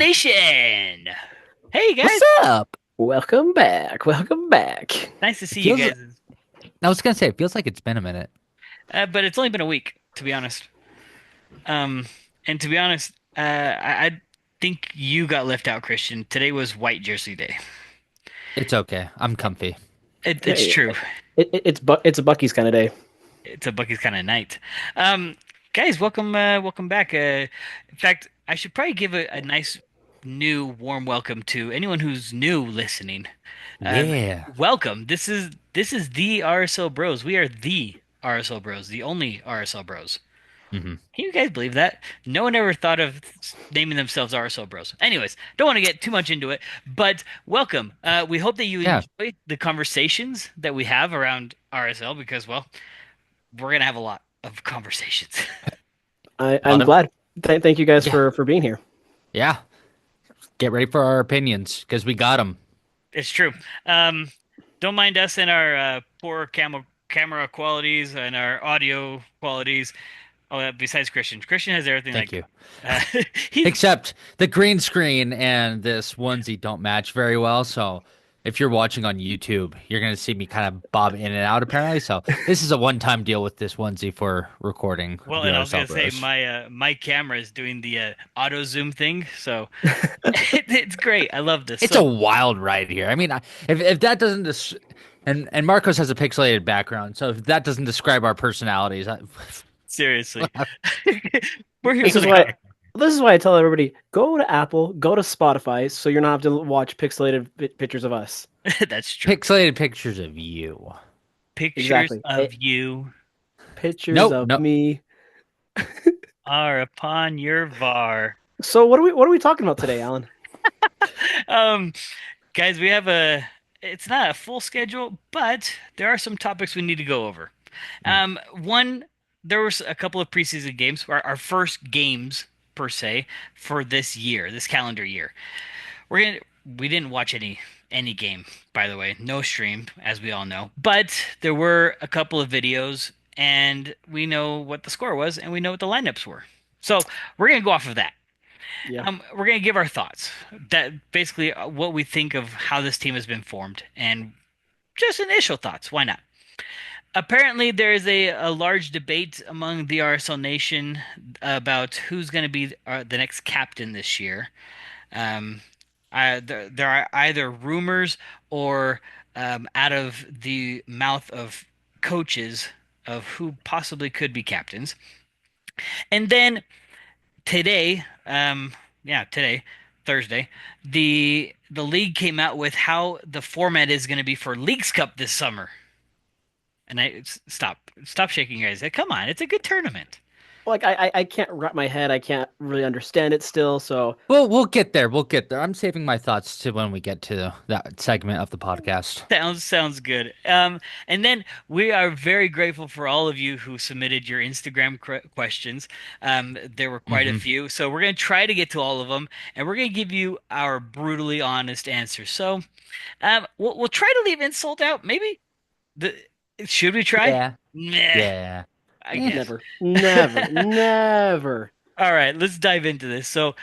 Nation. Hey What's guys, up? Welcome back. Welcome back. nice to It see you feels. guys. I was gonna say it feels like it's been a minute. But it's only been a week, to be honest. Um, and to be honest, I think you got left out, Christian. Today was White Jersey Day. It's okay. I'm comfy. It's Hey, true. it's a Bucky's kind of day. It's a Bucky's kind of night. Um, guys, welcome back. In fact, I should probably give a nice new warm welcome to anyone who's new listening. Um, Yeah. welcome. This is the RSL Bros. We are the RSL Bros, the only RSL Bros. hmm Can you guys believe that? No one ever thought of naming themselves RSL Bros. Anyways, don't want to get too much into it, but welcome. We hope that you Yeah. enjoy the conversations that we have around RSL because, well, we're gonna have a lot of conversations. A lot I'm of. glad. Thank you guys Yeah. for being here. Yeah. Get ready for our opinions because we got them. It's true. Um, don't mind us and our poor camera qualities and our audio qualities. Oh, besides Christian, Christian has everything Thank like you. uh, he's Except the green screen and this onesie don't match very well. So if you're watching on YouTube, you're gonna see me kind of bob in and out apparently. So this is a one-time deal with this onesie for recording well, the and I was RSL gonna say Bros. my camera is doing the auto zoom thing, so it's great. I love this. It's a So wild ride here. I mean, if that doesn't and Marcos has a pixelated background, so if that doesn't describe our personalities, seriously, we're here This for is the why conversation. this is why I tell everybody go to Apple, go to Spotify, so you're not have to watch pixelated pictures of us. That's true. pixelated pictures of you. Pictures Exactly. of you Pictures Nope, of nope. me. are upon your var. So what are we talking about today, Alan? Um, guys, we have a. It's not a full schedule, but there are some topics we need to go over. One, there was a couple of preseason games, our first games per se for this year, this calendar year. We're gonna we didn't watch any game, by the way, no stream, as we all know. But there were a couple of videos, and we know what the score was, and we know what the lineups were. So we're gonna go off of that. Yeah. We're gonna give our thoughts, that basically what we think of how this team has been formed, and just initial thoughts. Why not? Apparently, there is a large debate among the RSL Nation about who's going to be the next captain this year. Um, there are either rumors or out of the mouth of coaches of who possibly could be captains. And then today, yeah, today, Thursday, the league came out with how the format is going to be for Leagues Cup this summer. And stop shaking your heads. Come on, it's a good tournament. Like I can't wrap my head. I can't really understand it still. So We'll get there. We'll get there. I'm saving my thoughts to when we get to that segment of the podcast. Sounds good. And then we are very grateful for all of you who submitted your Instagram questions. There were quite a hmm few, so we're gonna try to get to all of them, and we're gonna give you our brutally honest answers. So, we'll try to leave insult out. Maybe the should we try? Yeah. Nah, Yeah. I Eh. guess. never, never, never. All right, let's dive into this. So,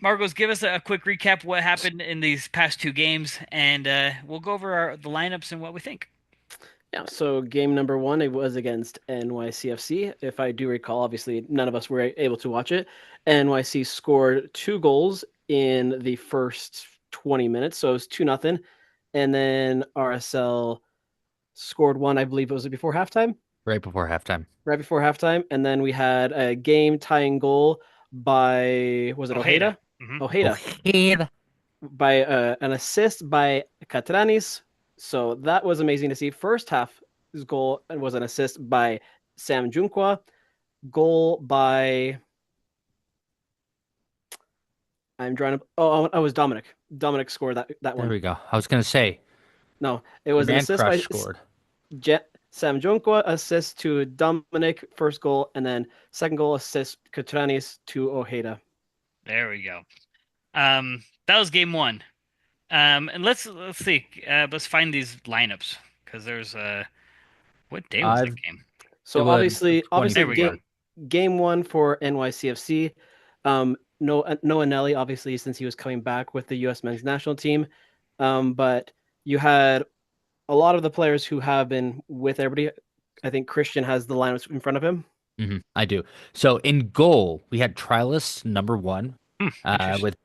Marcos, give us a quick recap what happened in these past two games, and we'll go over the lineups and what we think. Yeah, so game number one, it was against NYCFC. If I do recall, obviously none of us were able to watch it. NYC scored two goals in the first 20 minutes, so it was 2-0. And then RSL scored one, I believe it was before halftime, Right before halftime. right before halftime. And then we had a game tying goal by, was it Ojeda. Ojeda? Hmm. Oh, Ojeda hey. by an assist by Catranis. So that was amazing to see. First half his goal was an assist by Sam Junqua. Goal by I'm drawing up. Oh, it was Dominic. Dominic scored that There one. we go. I was gonna say No, it the was an man assist crush by scored. Sam Junqua, assist to Dominic, first goal, and then second goal assist Catranis to Ojeda. There we go. That was game one. And let's see. Let's find these lineups because there's what day was that I've game? It So was obviously, There obviously we go. the game one for NYCFC. Noah Nelly, obviously, since he was coming back with the U.S. men's national team. But you had a lot of the players who have been with everybody. I think Christian has the lineups in front of him. I do. So in goal, we had Trilus number one, Hmm, interesting. with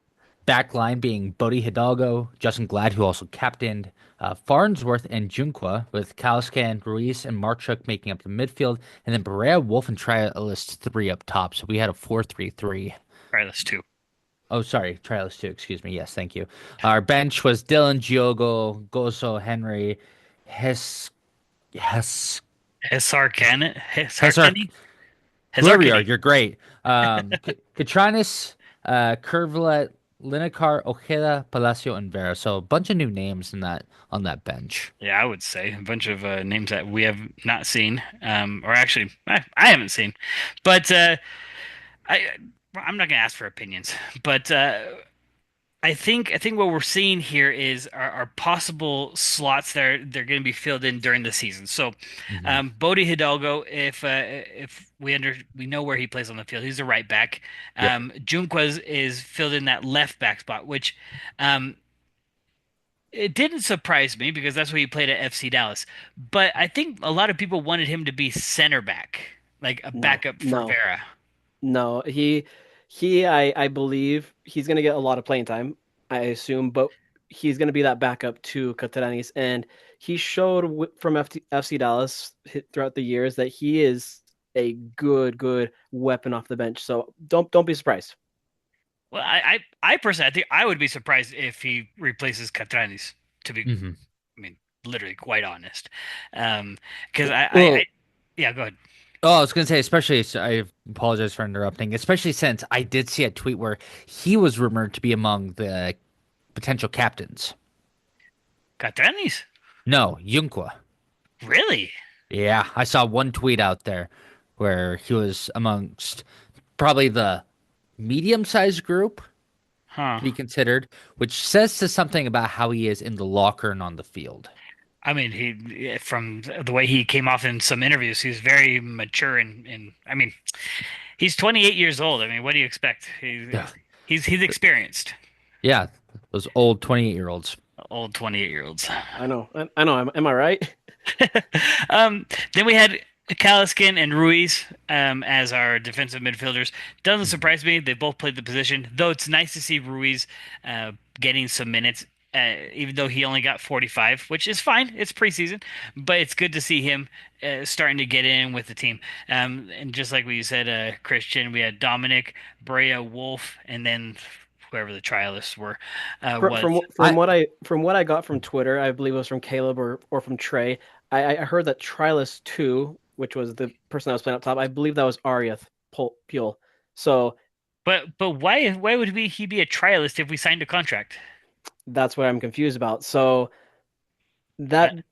back line being Bodie Hidalgo, Justin Glad, who also captained, Farnsworth and Junqua, with Kalaskan, Ruiz, and Marchuk making up the midfield, and then Berea, Wolf, and Trialist three up top. So we had a 4-3-3. All right, let's two. Oh, sorry, Trialist two, excuse me. Yes, thank you. Our bench was Dylan, Giogo, Gozo, Henry, Hes, Hes, Hesar, Hesarkani? whoever you are, Hesarkani. you're great. Katranis, Curvlet, Linecar, Ojeda, Palacio, and Vera. So a bunch of new names in that on that bench. Yeah, I would say a bunch of names that we have not seen, or actually, I haven't seen. But I, I'm not gonna ask for opinions. But I think what we're seeing here is our possible slots that they're going to be filled in during the season. So, Hmm. Bodie Hidalgo, if we know where he plays on the field, he's a right back. Yep. Junquez is filled in that left back spot, which um, it didn't surprise me because that's what he played at FC Dallas. But I think a lot of people wanted him to be center back, like a No, backup for no, Vera. no. I believe he's going to get a lot of playing time, I assume, but he's going to be that backup to Catranis. And he showed from FC Dallas throughout the years that he is a good weapon off the bench. So don't be surprised. Well, I personally, I think I would be surprised if he replaces Catranis. To be, Hmm. I mean, literally quite honest. Because Well, yeah, go ahead. oh, I was gonna say, especially, so I apologize for interrupting, especially since I did see a tweet where he was rumored to be among the potential captains. Catranis? No, Junqua. Really? Yeah, I saw one tweet out there where he was amongst probably the medium-sized group Huh. to be considered, which says to something about how he is in the locker and on the field. I mean, he from the way he came off in some interviews, he's very mature and I mean, he's 28 years old. I mean, what do you expect? Yeah, He's experienced. yeah, those old 28-year-olds. Old 28-year-olds. I know. I know. Am I right? Um, then we had Kaliskin and Ruiz as our defensive midfielders. Doesn't Mhm. surprise me. They both played the position, though it's nice to see Ruiz getting some minutes, even though he only got 45, which is fine. It's preseason, but it's good to see him starting to get in with the team. And just like we said, Christian, we had Dominic, Brea, Wolf, and then whoever the trialists were was. I From what I got from Twitter, I believe it was from Caleb or from Trey. I heard that Trilus 2, which was the person that was playing up top, I believe that was Arieth Pule. So But why would he be a trialist if we signed a contract? that's what I'm confused about. So Uh, that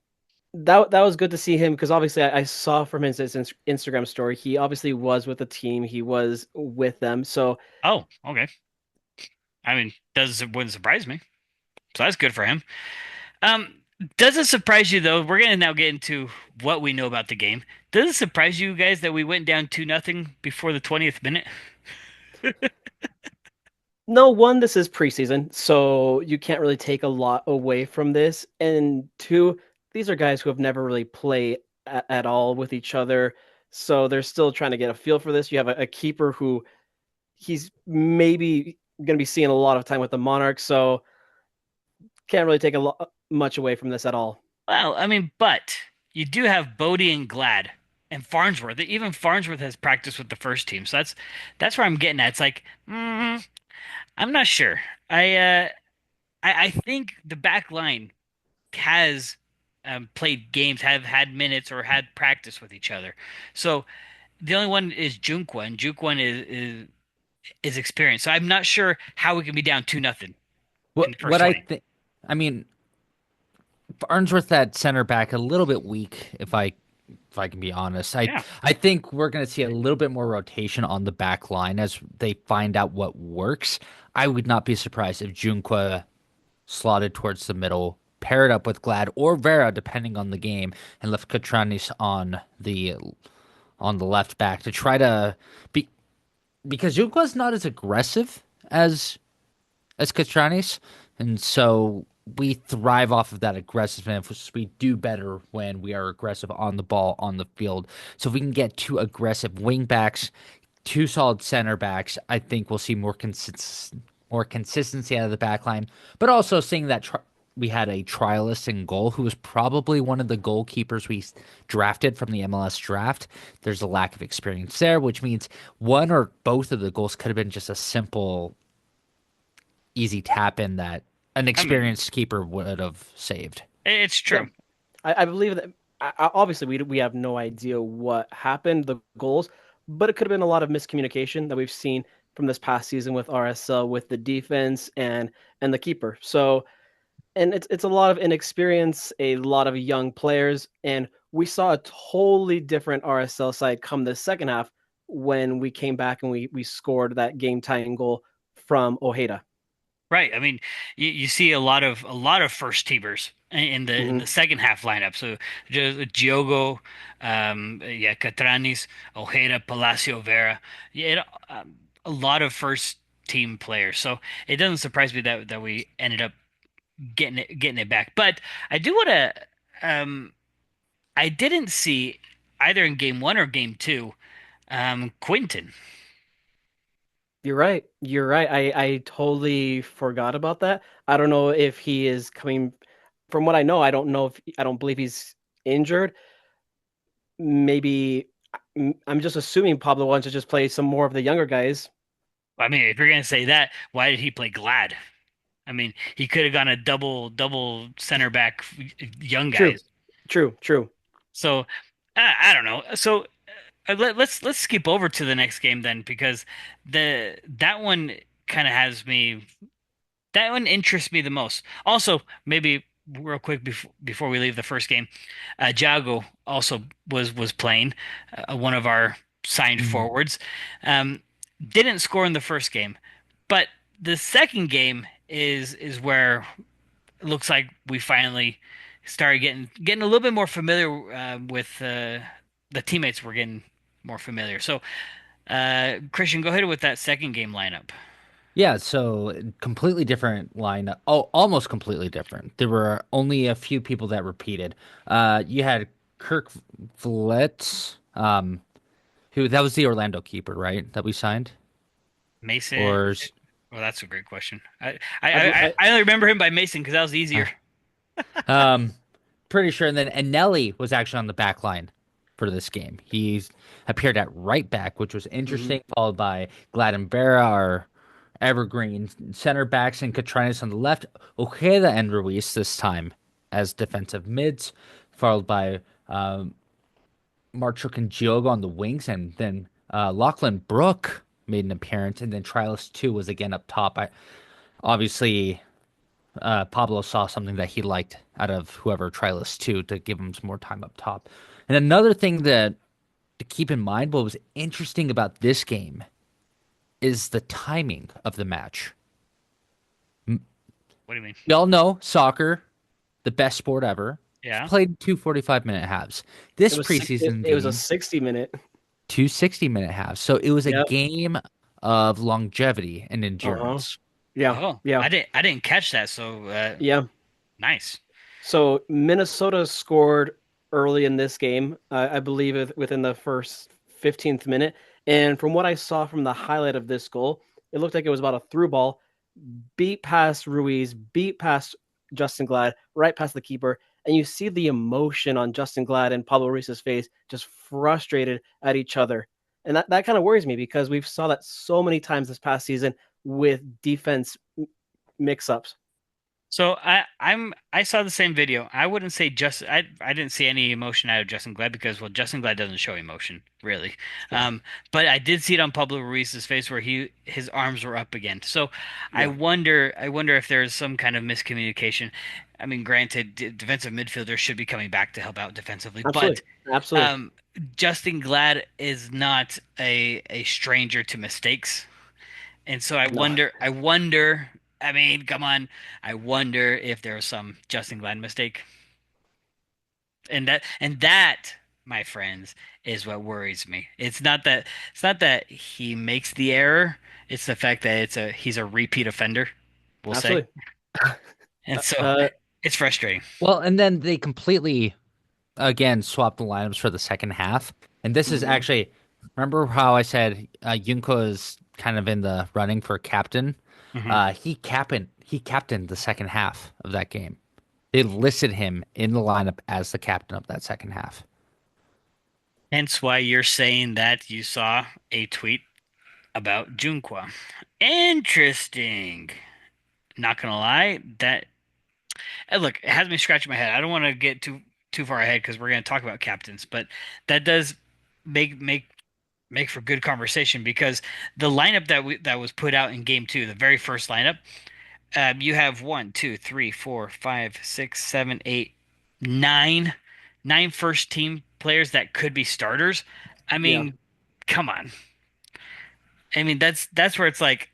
that was good to see him because obviously I saw from his Instagram story he obviously was with the team, he was with them. So oh, okay. I mean, does wouldn't surprise me. So that's good for him. Um, does it surprise you though? We're gonna now get into what we know about the game. Does it surprise you guys that we went down 2-0 before the 20th minute? no, one, this is preseason, so you can't really take a lot away from this. And two, these are guys who have never really played at all with each other, so they're still trying to get a feel for this. You have a keeper who he's maybe going to be seeing a lot of time with the Monarchs, so can't really take a lot much away from this at all. Well, I mean, but you do have Bodie and Glad and Farnsworth. Even Farnsworth has practiced with the first team, so that's where I'm getting at. It's like, I'm not sure. I think the back line has played games, have had minutes, or had practice with each other. So the only one is Junqua, and Junqua is experienced. So I'm not sure how we can be down 2-0 in the first what I 20. think, I mean, Farnsworth at center back a little bit weak, if I can be honest. Yeah. I think we're going to see a little bit more rotation on the back line as they find out what works. I would not be surprised if Junqua slotted towards the middle, paired up with Glad or Vera, depending on the game, and left Catranis on the left back to try to be because Junqua's not as aggressive as Catranis, and so we thrive off of that aggressiveness. We do better when we are aggressive on the ball, on the field. So if we can get two aggressive wing backs, two solid center backs, I think we'll see more consistency out of the back line. But also seeing that we had a trialist in goal who was probably one of the goalkeepers we drafted from the MLS draft. There's a lack of experience there, which means one or both of the goals could have been just a simple easy tap in that an I mean, experienced keeper would have saved. it's Yeah, true. I believe that. Obviously, we have no idea what happened, the goals, but it could have been a lot of miscommunication that we've seen from this past season with RSL, with the defense and the keeper. So, and it's a lot of inexperience, a lot of young players, and we saw a totally different RSL side come the second half when we came back and we scored that game tying goal from Ojeda. Right. I mean, you see a lot of first teamers in the Hmm. second half lineup. So just Diogo, yeah, Catranis, Ojeda, Palacio, Vera. Yeah, a lot of first team players. So it doesn't surprise me that we ended up getting it back. But I do want to. Um, I didn't see either in game one or game two. Quinton. You're right. You're right. I totally forgot about that. I don't know if he is coming. From what I know, I don't know if I don't believe he's injured. Maybe I'm just assuming Pablo wants to just play some more of the younger guys. I mean, if you're gonna say that, why did he play Glad? I mean, he could have gone a double center back, young True, guys. true. So I don't know. So let's skip over to the next game then, because that one kind of has me. That one interests me the most. Also, maybe real quick before we leave the first game, Jago also was playing, one of our signed Mhm. forwards. Um, didn't score in the first game, but the second game is where it looks like we finally started getting a little bit more familiar, with the teammates. We're getting more familiar. So, Christian, go ahead with that second game lineup. Yeah, so completely different lineup. Oh, almost completely different. There were only a few people that repeated. You had Kirk Vliet, who that was the Orlando keeper, right? That we signed, Mason. or Well, that's a great question. I, bel- I only remember him by Mason because that was uh, easier. um, pretty sure. And Nelly was actually on the back line for this game. He's appeared at right back, which was mhm. interesting, followed by Gladden Vera, our evergreen center backs, and Catrinas on the left, Ojeda and Ruiz this time as defensive mids, followed by Marchuk and Giogo on the wings, and then Lachlan Brook made an appearance, and then Trialist 2 was again up top. Obviously, Pablo saw something that he liked out of whoever Trilus too to give him some more time up top. And another thing that to keep in mind, what was interesting about this game is the timing of the match. What do you mean? We all know soccer, the best sport ever. It's Yeah. played two 45-minute halves. It This was preseason it was a game, 60 minute. two 60-minute halves. So it was a Yeah. game of longevity and Uh-huh. endurance. Yeah. Oh, Yeah. I didn't catch that. So, Yeah. nice. So Minnesota scored early in this game, I believe within the first 15th minute. And from what I saw from the highlight of this goal, it looked like it was about a through ball, beat past Ruiz, beat past Justin Glad, right past the keeper. And you see the emotion on Justin Glad and Pablo Ruiz's face, just frustrated at each other. And that kind of worries me because we've saw that so many times this past season with defense mix-ups. So I saw the same video. I wouldn't say just I didn't see any emotion out of Justin Glad because, well, Justin Glad doesn't show emotion really. Yeah. But I did see it on Pablo Ruiz's face where his arms were up again. So Yeah. I wonder if there's some kind of miscommunication. I mean, granted, defensive midfielders should be coming back to help out defensively, but Absolutely. Absolutely. um, Justin Glad is not a stranger to mistakes. And so No. I wonder, I mean, come on, I wonder if there was some Justin Glenn mistake. And that my friends, is what worries me. It's not that he makes the error. It's the fact that he's a repeat offender, we'll say. Absolutely. And Uh, so uh, it's frustrating. Well, and then they completely again swapped the lineups for the second half. And this is mhm. actually, remember how I said Junko is kind of in the running for captain? Hmm. He captained the second half of that game. They listed him in the lineup as the captain of that second half. Hence why you're saying that you saw a tweet about Junqua. Interesting. Not gonna lie, that look, it has me scratching my head. I don't want to get too far ahead because we're gonna talk about captains, but that does make for good conversation because the lineup that was put out in game two, the very first lineup, you have one, two, three, four, five, six, seven, eight, nine first team players that could be starters. I Yeah. mean, come on. I mean, that's where it's like,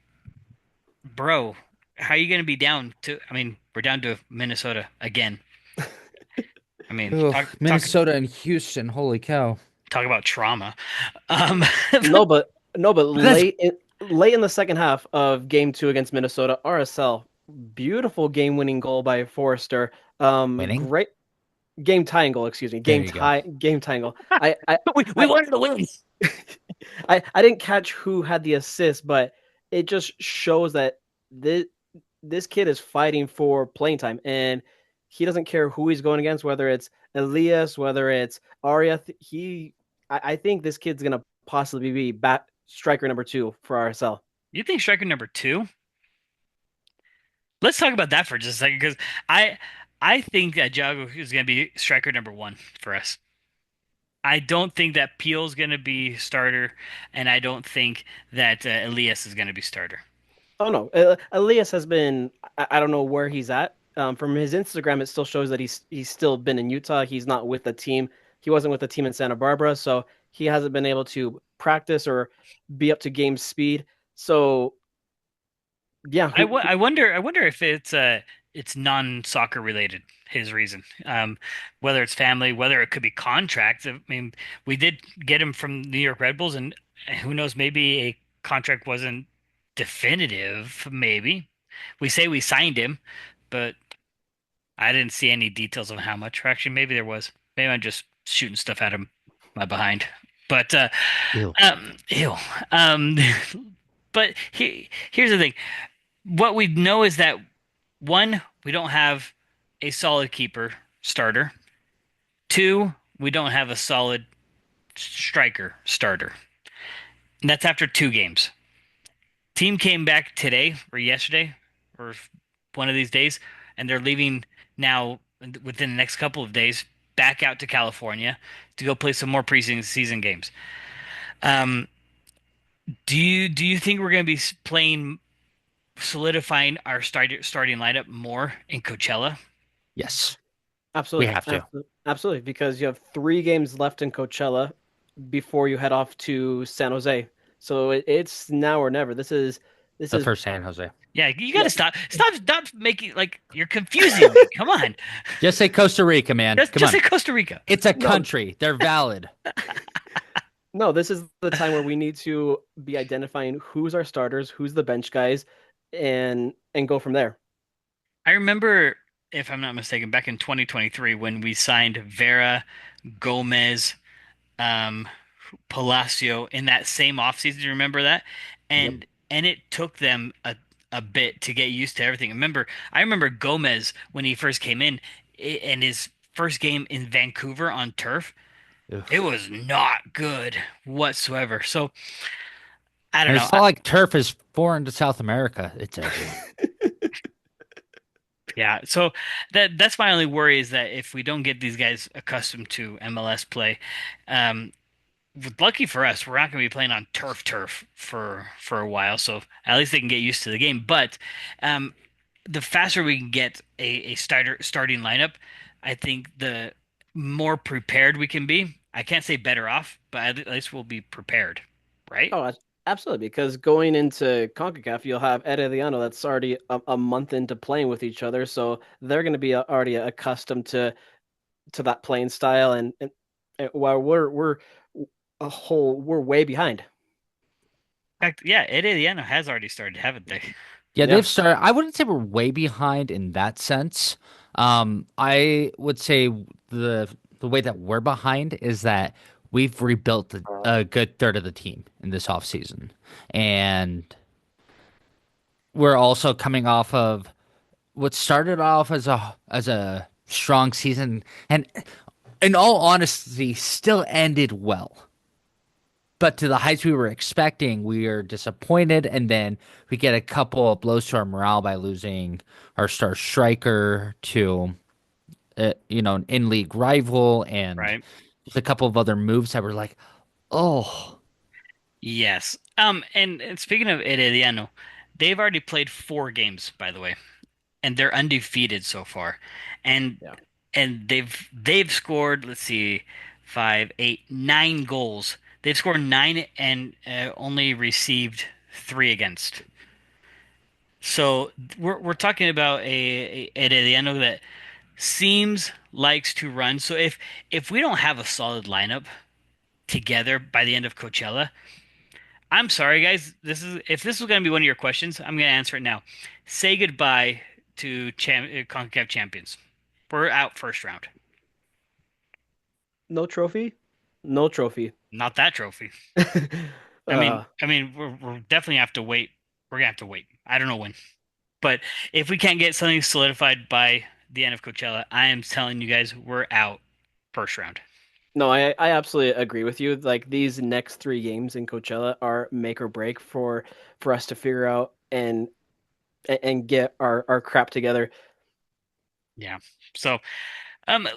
bro, how are you going to be down to? I mean, we're down to Minnesota again. I mean, Ugh, talk Minnesota and Houston, holy cow. talk about trauma. Um, No, but no, but But that's late in the second half of game two against Minnesota, RSL, beautiful game-winning goal by Forrester. winning. Great game tying goal, excuse me. There you go. Game tying goal. we I wanted to win. I didn't catch who had the assist, but it just shows that this kid is fighting for playing time, and he doesn't care who he's going against, whether it's Elias, whether it's Arya. I think this kid's gonna possibly be back striker number two for RSL. You think striker number two? Let's talk about that for just a second because I I think that Jago is going to be striker number one for us. I don't think that Peel's going to be starter, and I don't think that Elias is going to be starter. Oh no, Elias has been. I don't know where he's at. From his Instagram, it still shows that he's still been in Utah. He's not with the team. He wasn't with the team in Santa Barbara, so he hasn't been able to practice or be up to game speed. So yeah, I wonder if it's non-soccer related, his reason. Whether it's family, whether it could be contracts. I mean, we did get him from New York Red Bulls, and who knows, maybe a contract wasn't definitive. Maybe we say we signed him, but I didn't see any details on how much. Or actually, maybe there was. Maybe I'm just shooting stuff at him my behind. But Ew. ew. Um, but here's the thing. What we know is that one, we don't have a solid keeper starter. Two, we don't have a solid striker starter. And that's after two games. Team came back today or yesterday or one of these days, and they're leaving now within the next couple of days back out to California to go play some more preseason games. Um, do you think we're going to be playing solidifying our starting lineup more in Coachella? Yes, we absolutely, have to. absolutely, because you have 3 games left in Coachella before you head off to San Jose. So it's now or never. This The is first San Jose. Yeah, you got yeah. to stop making like you're confusing me. Come on, Just say Costa Rica, man. just Come just on. say Costa Rica. It's a No, country. They're valid. no, this is the time where we need to be identifying who's our starters, who's the bench guys, and go from there. I remember, if I'm not mistaken, back in 2023 when we signed Vera, Gomez, um, Palacio in that same offseason. Do you remember that? Yep. And it took them a bit to get used to everything. I remember Gomez when he first came in and his first game in Vancouver on turf. It Ugh. was not good whatsoever. So I don't And know. it's not like turf is foreign to South America. It's everywhere. Yeah, so that's my only worry is that if we don't get these guys accustomed to MLS play, um, lucky for us, we're not going to be playing on turf for a while, so at least they can get used to the game. But um, the faster we can get a starting lineup, I think the more prepared we can be. I can't say better off, but at least we'll be prepared, right? Oh, absolutely. Because going into CONCACAF, you'll have Herediano that's already a month into playing with each other, so they're going to be already accustomed to that playing style, and While we're way behind. In fact, yeah, Indiana has already started, haven't they? Yeah, Yeah. they've started. I wouldn't say we're way behind in that sense. I would say the way that we're behind is that we've rebuilt a good third of the team in this offseason. And we're also coming off of what started off as a strong season and in all honesty still ended well. But to the heights we were expecting, we are disappointed, and then we get a couple of blows to our morale by losing our star striker to an in-league rival, and Right. just a couple of other moves that were like, oh, Yes. And speaking of Herediano, they've already played 4 games, by the way, and they're undefeated so far. And Yeah. and they've scored, let's see, 5, 8, 9 goals. They've scored 9 and only received 3 against. So we're talking about a Herediano that seems likes to run. So if we don't have a solid lineup together by the end of Coachella, I'm sorry, guys. This is if this was going to be one of your questions, I'm going to answer it now. Say goodbye to CONCACAF champions. We're out first round. No trophy? No trophy. Not that trophy. I mean, uh, I mean, we're definitely have to wait. We're gonna have to wait. I don't know when, but if we can't get something solidified by the end of Coachella, I am telling you guys, we're out first round. no, I absolutely agree with you. Like these next 3 games in Coachella are make or break for us to figure out and get our crap together. Yeah. So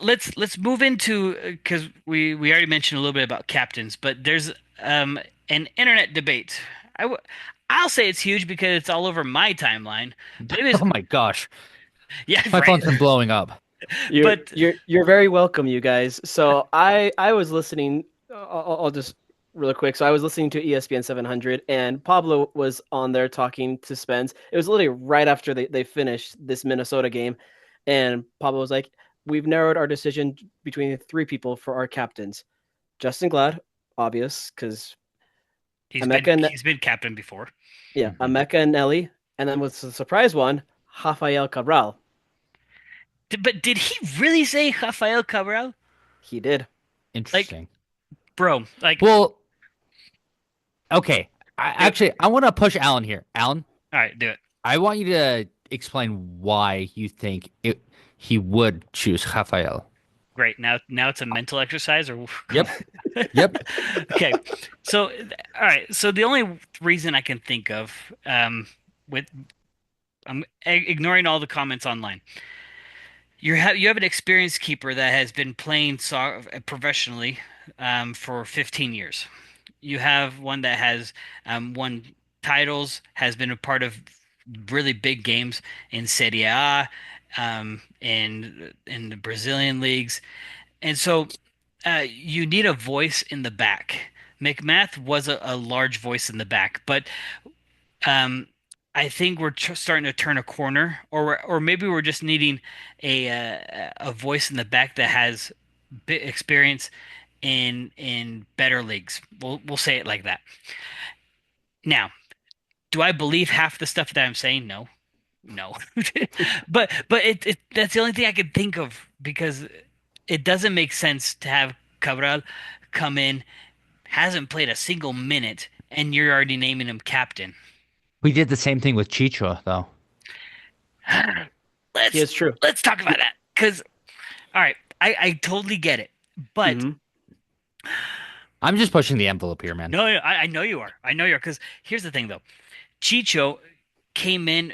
let's move into because we already mentioned a little bit about captains, but there's an internet debate. I'll say it's huge because it's all over my timeline. Maybe it's oh my gosh, yeah, my right. phone's been blowing up. You're But you're very welcome, you guys. So I was listening. I'll just real quick. So I was listening to ESPN 700, and Pablo was on there talking to Spence. It was literally right after they finished this Minnesota game, and Pablo was like, "We've narrowed our decision between 3 people for our captains: Justin Glad, obvious, because Emeka and he's been captain before. yeah, Mhm. Emeka and Nelly, and then what's the surprise one, Rafael Cabral. But did he really say Rafael Cabral? He did. Like, Interesting. bro, like, Well, okay. do it. I want to push Alan here. Alan, All right, do it. I want you to explain why you think he would choose Rafael. Great. Now it's a mental exercise, or Yep. Yep. okay. So, all right. So the only reason I can think of, with I'm ignoring all the comments online. You have an experienced keeper that has been playing professionally, for 15 years. You have one that has won titles, has been a part of really big games in Serie A, in the Brazilian leagues, and so you need a voice in the back. McMath was a large voice in the back, but um, I think we're starting to turn a corner, or maybe we're just needing a voice in the back that has experience in better leagues. We'll say it like that. Now, do I believe half the stuff that I'm saying? No, no. But it that's the only thing I could think of because it doesn't make sense to have Cabral come in, hasn't played a single minute, and you're already naming him captain. We did the same thing with Chicho, though. He Let's is true. let's talk about that because all right, I totally get it, but Hmm. I'm just pushing the envelope here, man. no, I know you are. I know you are because here's the thing though. Chicho came in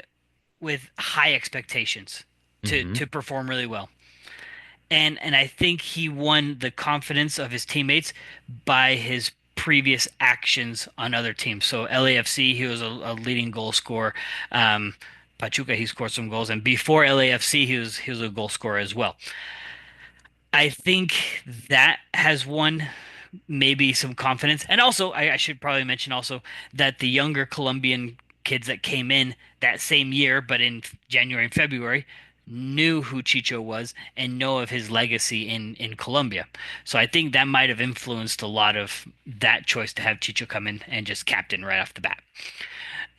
with high expectations Hmm. to perform really well. And I think he won the confidence of his teammates by his previous actions on other teams. So LAFC, he was a leading goal scorer. Pachuca, he scored some goals, and before LAFC, he was a goal scorer as well. I think that has won maybe some confidence, and also I should probably mention also that the younger Colombian kids that came in that same year, but in January and February, knew who Chicho was and know of his legacy in Colombia. So I think that might have influenced a lot of that choice to have Chicho come in and just captain right off the bat.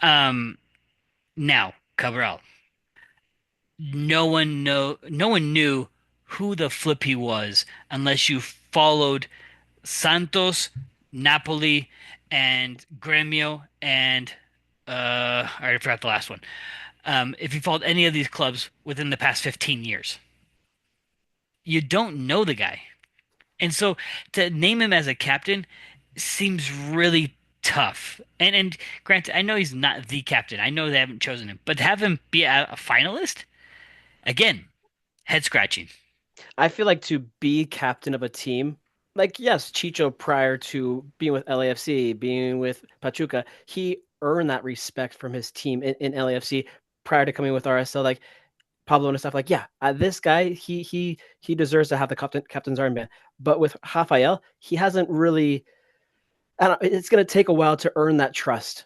Um, Now, Cabral, no one knew who the flip he was unless you followed Santos, Napoli, and Gremio, and I already forgot the last one. If you followed any of these clubs within the past 15 years, you don't know the guy. And so to name him as a captain seems really tough. And granted, I know he's not the captain. I know they haven't chosen him, but to have him be a finalist, again, head scratching. I feel like to be captain of a team, like yes, Chicho prior to being with LAFC, being with Pachuca, he earned that respect from his team in LAFC prior to coming with RSL. Like Pablo and stuff, like yeah, this guy he deserves to have the captain's armband. But with Rafael, he hasn't really. I don't, it's going to take a while to earn that trust.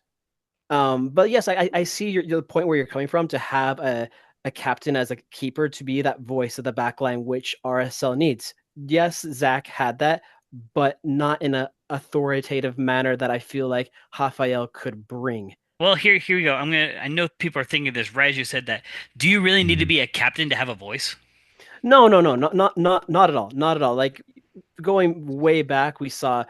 But yes, I see your point where you're coming from to have a captain as a keeper to be that voice of the back line, which RSL needs. Yes, Zach had that, but not in a authoritative manner that I feel like Rafael could bring. Well, here we go. I know people are thinking this right as you said that. Do you really need to Mhm. be a captain to have a voice? No, not at all, not at all. Like going way back, we saw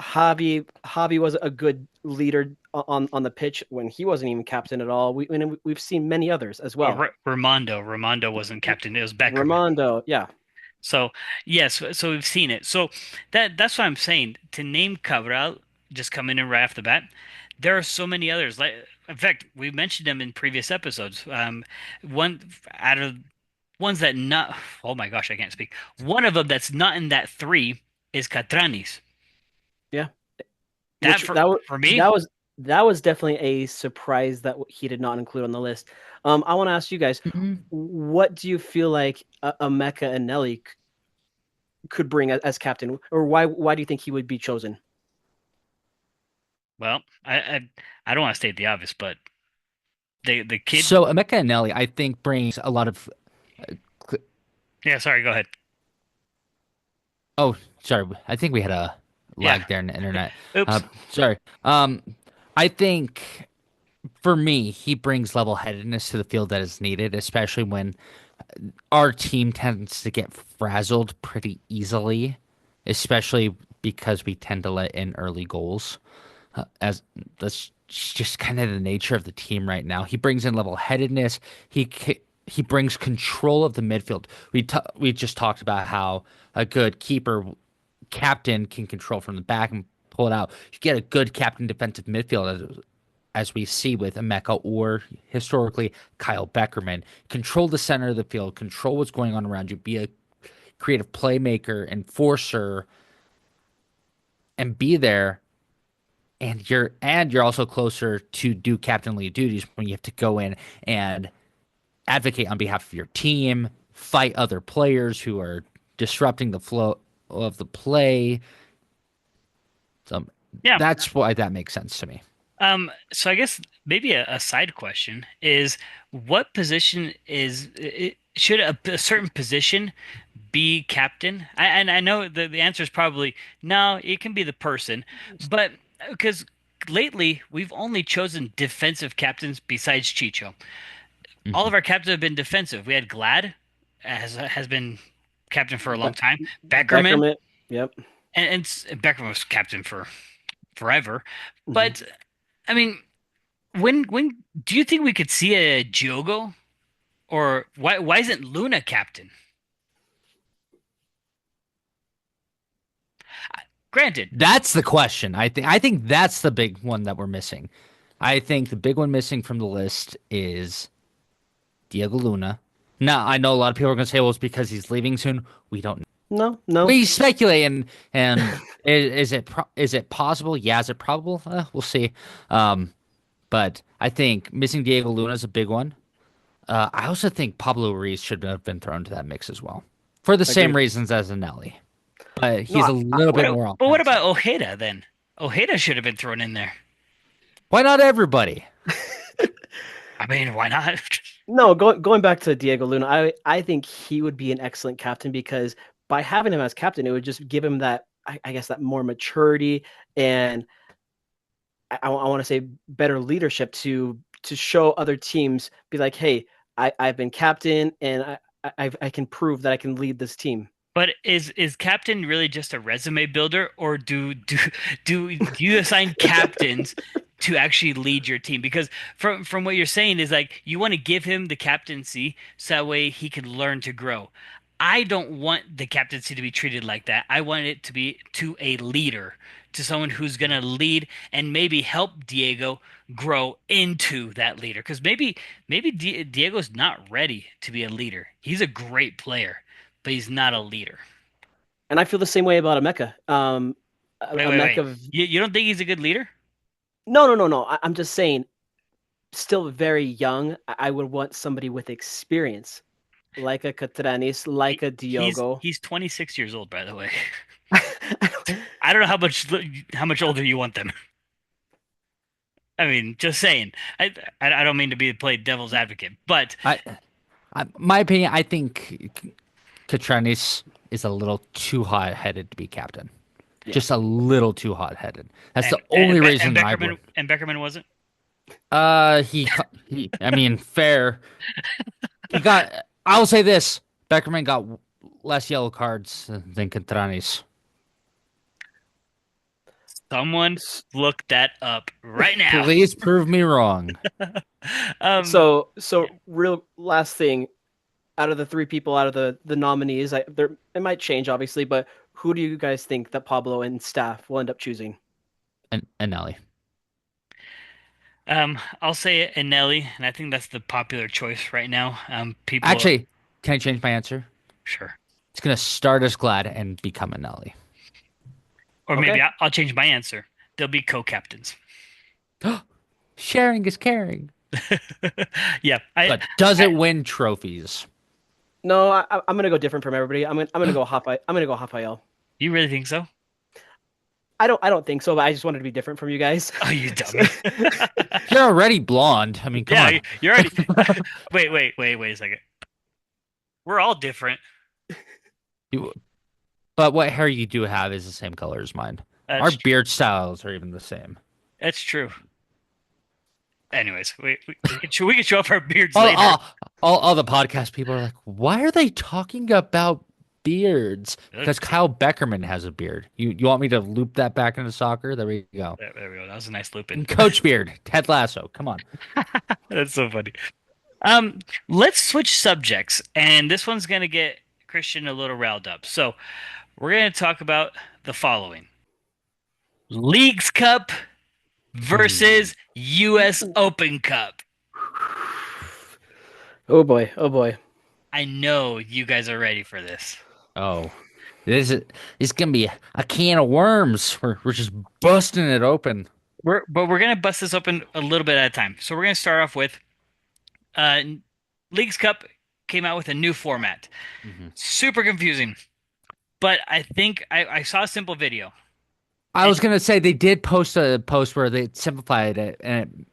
Javi was a good leader on the pitch when he wasn't even captain at all. We've seen many others as Well, well. Ramondo wasn't captain. It was Beckerman. Ramondo, yeah, So yes, so we've seen it. So that's what I'm saying. To name Cabral, just coming in right off the bat, there are so many others. Like in fact, we mentioned them in previous episodes. One out of ones that not. Oh my gosh, I can't speak. One of them that's not in that three is Catranis. yeah. That Which that was for me, that was that was definitely a surprise that he did not include on the list. I want to ask you guys, Mhm. what do you feel like a Mecca and Nelly could bring as captain, or why do you think he would be chosen? well, I don't want to state the obvious, but the kid. So Emeka Anelli, I think, brings a lot of. cl- Yeah, sorry, go ahead. Oh, sorry. I think we had a Yeah, lag there in the internet. oops. Sorry. Um, I think for me, he brings level-headedness to the field that is needed, especially when our team tends to get frazzled pretty easily, especially because we tend to let in early goals. As that's just kind of the nature of the team right now. He brings in level-headedness. He brings control of the midfield. We just talked about how a good keeper captain can control from the back and pull it out. You get a good captain defensive midfield as we see with Emeka or historically Kyle Beckerman. Control the center of the field, control what's going on around you, be a creative playmaker, enforcer, and be there. And you're also closer to do captainly duties when you have to go in and advocate on behalf of your team, fight other players who are disrupting the flow of the play. So Yeah. that's why that makes sense to me. So I guess maybe a side question is what position should a certain position be captain? And I know the answer is probably no, it can be the person, but because lately we've only chosen defensive captains besides Chicho. All Mhm. of our captains have been defensive. We had Glad has been captain for a long Be- time. Beckerman Beckerman, yep. and Beckerman was captain for forever. Hmm. But I mean, when do you think we could see a Jogo or why isn't Luna captain? Granted, That's the question. I think that's the big one that we're missing. I think the big one missing from the list is Diego Luna. Now, I know a lot of people are going to say, well, it's because he's leaving soon. We don't know. No. We speculate, and is it possible? Yeah, is it probable? We'll see. But I think missing Diego Luna is a big one. I also think Pablo Ruiz should have been thrown to that mix as well, for the same Agreed. reasons as Anelli. But No, he's a little bit more but what offensive. about Ojeda then? Ojeda should have been thrown in there. Why not everybody? I mean, why not? No, going back to Diego Luna, I think he would be an excellent captain because by having him as captain, it would just give him that I guess that more maturity and I want to say better leadership to show other teams be like, hey, I've been captain and I can prove that I can lead this team. But is captain really just a resume builder, or do you assign captains to actually lead your team? Because from what you're saying is like you want to give him the captaincy so that way he can learn to grow. I don't want the captaincy to be treated like that. I want it to be to a leader, to someone who's gonna lead and maybe help Diego grow into that leader. Because maybe Diego's not ready to be a leader. He's a great player but he's not a leader. And I feel the same way about Emeka. Wait, wait, wait. Emeka, You don't think he's a good leader? no. I'm just saying, still very young. I would want somebody with experience, like a Catranis, like a Diogo. He's 26 years old, by the way. I don't know how much older you want them. I mean, just saying. I don't mean to be play devil's advocate, but I, my opinion, I think Catranis is a little too hot-headed to be captain. Yeah. Just a little too hot-headed. That's the only reason I would. And Beckerman wasn't. I mean, fair. He got. I'll say this: Beckerman got less yellow cards than Catranis. Someone look that up right now. Please prove me wrong. Um, So real last thing, out of the three people, out of the nominees, there it might change obviously, but who do you guys think that Pablo and staff will end up choosing? And Nelly. I'll say Anelli, and I think that's the popular choice right now. People, Actually, can I change my answer? sure. It's gonna start as Glad and become a Nelly. Or maybe Okay. I'll change my answer. They'll be co-captains. Sharing is caring. Yeah, I, But does I it win trophies? No, I'm gonna go different from everybody. I'm gonna go I'm gonna go Rafael. you really think so? I don't think so, but I just wanted to be different from you guys. Oh, you So- dummy. You're already blonde. I mean, come Yeah, on. you're already. Wait a second. We're all different. You, but what hair you do have is the same color as mine. Our That's true. beard styles are even the same. That's true. Anyways, we can show off our beards All, later. all, all the podcast people are like, why are they talking about beards? Because Kyle Beckerman has a beard. You want me to loop that back into soccer? There we go. There we go. That was a nice loop in. And Coach Beard, Ted Lasso. Come on. That's so funny. Let's switch subjects, and this one's gonna get Christian a little riled up. So we're gonna talk about the following: Leagues Cup Hmm. versus U.S. Open Cup. Oh boy, oh boy. I know you guys are ready for this. Oh, this is it's gonna be a can of worms. We're just busting it open. We're gonna bust this open a little bit at a time. So we're gonna start off with uh Leagues Cup came out with a new format. Mhm. Super confusing, but I think I saw a simple video. I And was gonna say they did post a post where they simplified it, and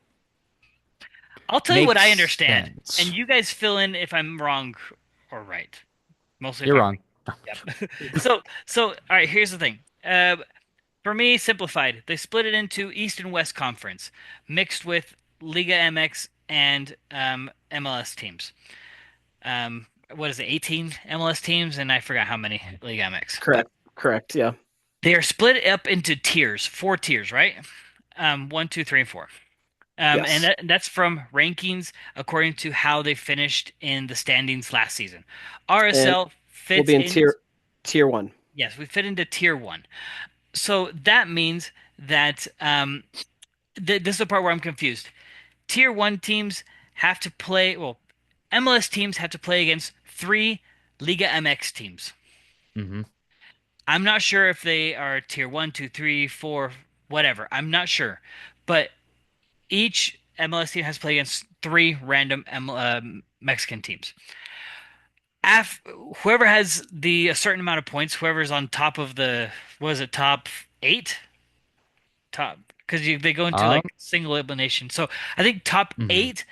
it I'll tell you what makes I understand, and sense. you guys fill in if I'm wrong or right. Mostly if You're I'm wrong. right. Yep. So all right, here's the thing. For me, simplified, they split it into East and West Conference, mixed with Liga MX and MLS teams. What is it, 18 MLS teams, and I forgot how many Liga MX. But Correct, yeah. they are split up into tiers, four tiers, right? One, two, three, and four. And Yes. that's from rankings according to how they finished in the standings last season. And RSL we'll fits be in in. tier one. Yes, we fit into tier one. So that means that this is the part where I'm confused. Tier one teams have to play, well, MLS teams have to play against three Liga MX teams. Hmm. I'm not sure if they are tier one, two, three, four, whatever. I'm not sure. But each MLS team has to play against three random Mexican teams. Af Whoever has the a certain amount of points, whoever's on top of the, was it top eight? Top, because they go into Um. like single elimination. So I think top Mhm. eight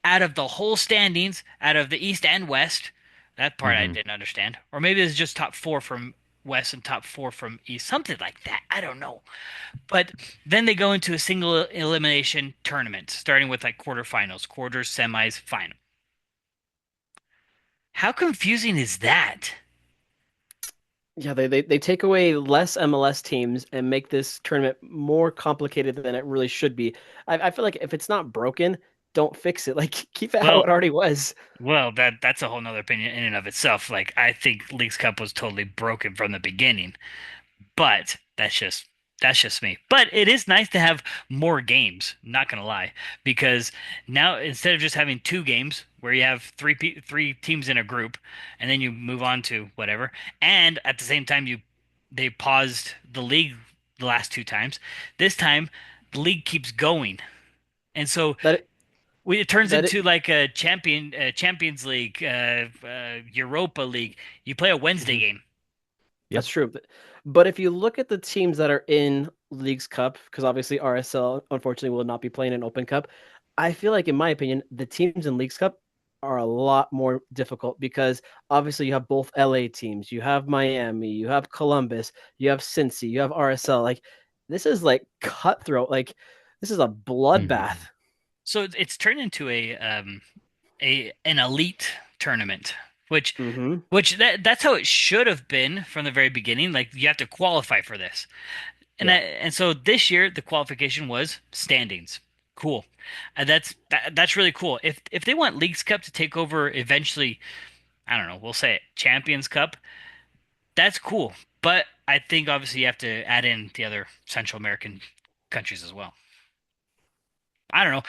out of the whole standings, out of the East and West. That part I Hmm. didn't understand. Or maybe it's just top four from West and top four from East, something like that. I don't know. But then they go into a single elimination tournament, starting with like quarterfinals, quarters, semis, final. How confusing is that? Yeah, they take away less MLS teams and make this tournament more complicated than it really should be. I feel like if it's not broken, don't fix it. Like keep it how Well, it already was. that's a whole nother opinion in and of itself. Like I think Leagues Cup was totally broken from the beginning. But that's just me. But it is nice to have more games, not gonna lie, because now instead of just having two games where you have three teams in a group and then you move on to whatever, and at the same time they paused the league the last two times. This time the league keeps going. And so That it turns that into like a Champions League, Europa League. You play a Wednesday Mhm. game. That's Yep. true. But if you look at the teams that are in Leagues Cup, because obviously RSL unfortunately will not be playing an Open Cup, I feel like, in my opinion, the teams in Leagues Cup are a lot more difficult because obviously you have both LA teams, you have Miami, you have Columbus, you have Cincy, you have RSL. Like this is like cutthroat. Like this is a bloodbath. Hmm. So it's turned into a an elite tournament, which Hmm. that's how it should have been from the very beginning. Like you have to qualify for this, Yeah. and so this year the qualification was standings. Cool, and that's really cool. If they want Leagues Cup to take over eventually, I don't know, we'll say it Champions Cup. That's cool, but I think obviously you have to add in the other Central American countries as well. I don't know.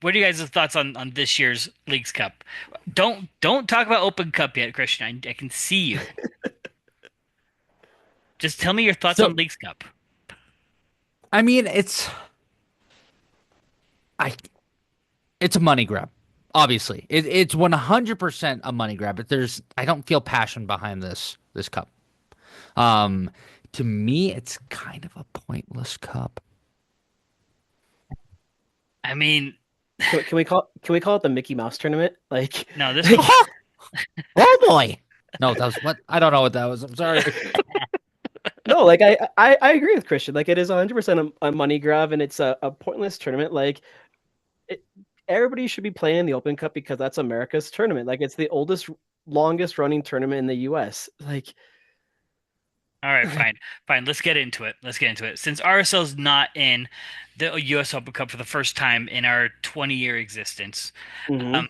What are you guys' thoughts on this year's Leagues Cup? Don't talk about Open Cup yet, Christian. I can see you. Just tell me your thoughts on So, Leagues Cup. I mean, I, it's a money grab. Obviously, it's 100% a money grab. But I don't feel passion behind this cup. Um, to me, it's kind of a pointless cup. I mean, Can we call it the Mickey Mouse tournament? Like, no, this one. like Oh boy. No, that was what? I don't know what that was. I'm sorry. no, like I agree with Christian. Like it is 100% a money grab and it's a pointless tournament. Like it, everybody should be playing in the Open Cup because that's America's tournament. Like it's the oldest, longest running tournament in the U.S. Like, All right, fine, fine. Let's get into it. Let's get into it. Since RSL's not in the U.S. Open Cup for the first time in our 20-year existence, mhm. um,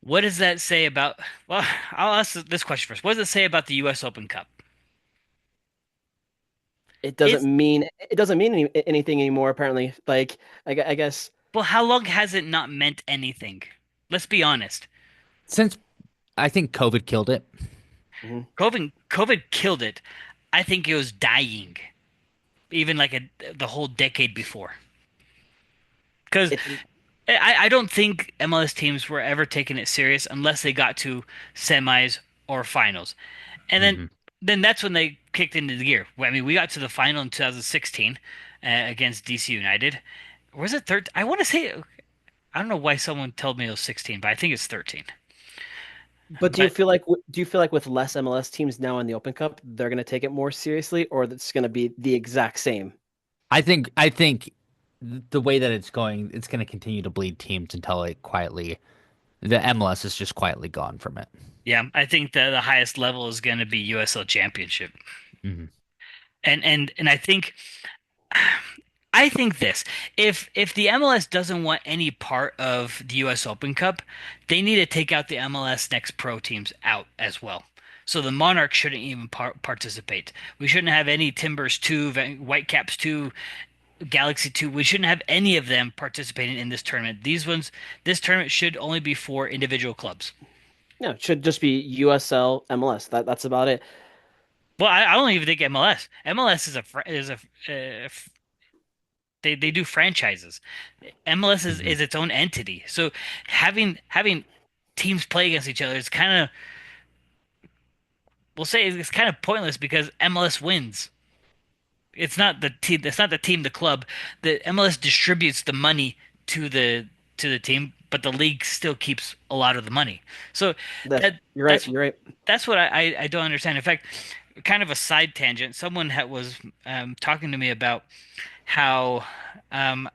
what does that say about? Well, I'll ask this question first. What does it say about the U.S. Open Cup? Is It doesn't mean anything anymore. Apparently, like I guess Well, how long has it not meant anything? Let's be honest. Since I think COVID killed it. mhm. COVID killed it. I think it was dying, even like the whole decade before. Because It I don't think MLS teams were ever taking it serious unless they got to semis or finals. And Hmm. then that's when they kicked into the gear. I mean, we got to the final in 2016 against DC United. Or was it 13? I want to say I don't know why someone told me it was 16, but I think it's 13. But But do you feel like with less MLS teams now in the Open Cup, they're going to take it more seriously, or that's going to be the exact same? I think the way that it's going to continue to bleed teams until the MLS is just quietly gone from it. yeah, I think the highest level is going to be USL Championship. Hmm. And I think this. If the MLS doesn't want any part of the US Open Cup, they need to take out the MLS Next Pro teams out as well. So the Monarchs shouldn't even participate. We shouldn't have any Timbers 2, Whitecaps 2, Galaxy 2. We shouldn't have any of them participating in this tournament. This tournament should only be for individual clubs. No, it should just be USL MLS. That's about it. Well, I don't even think MLS. MLS is they do franchises. MLS Hmm. is its own entity. So having teams play against each other is kind of we'll say it's kind of pointless because MLS wins. It's not the team. It's not the team. The club. The MLS distributes the money to the team. but the league still keeps a lot of the money. So That that you're right. that's You're right. that's what I don't understand. In fact, kind of a side tangent, someone was talking to me about how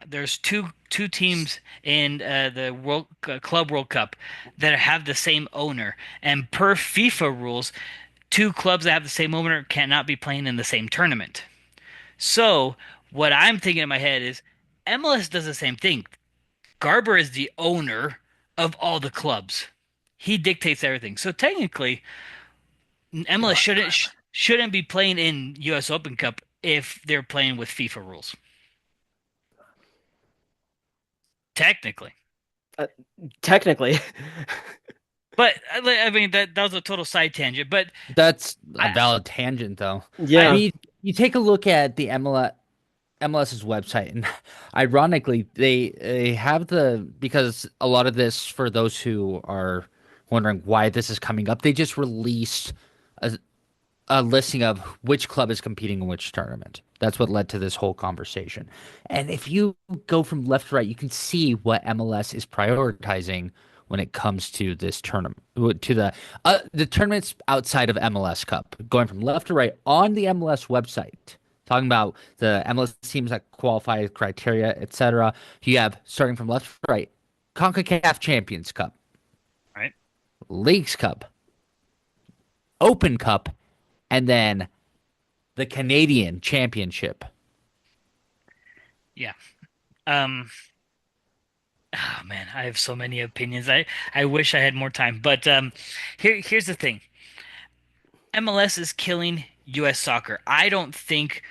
there's two teams in the Club World Cup that have the same owner, and per FIFA rules, two clubs that have the same owner cannot be playing in the same tournament. So what I'm thinking in my head is MLS does the same thing. Garber is the owner of all the clubs. He dictates everything. So technically, MLS Oh, shouldn't be playing in US Open Cup if they're playing with FIFA rules. Technically. Uh, Technically, But I mean that was a total side tangent. But that's a I valid tangent, though. I yeah. mean, you take a look at the MLS's website, and ironically, they have because a lot of this, for those who are wondering why this is coming up, they just released a, a listing of which club is competing in which tournament. That's what led to this whole conversation. And if you go from left to right, you can see what MLS is prioritizing when it comes to this tournament, to the tournaments outside of MLS Cup, going from left to right on the MLS website, talking about the MLS teams that qualify, criteria, etc. You have, starting from left to right, CONCACAF Champions Cup, right. Leagues Cup, Open Cup, and then the Canadian Championship. Yeah. Um oh man, I have so many opinions. I wish I had more time. But here's the thing. MLS is killing US soccer. I don't think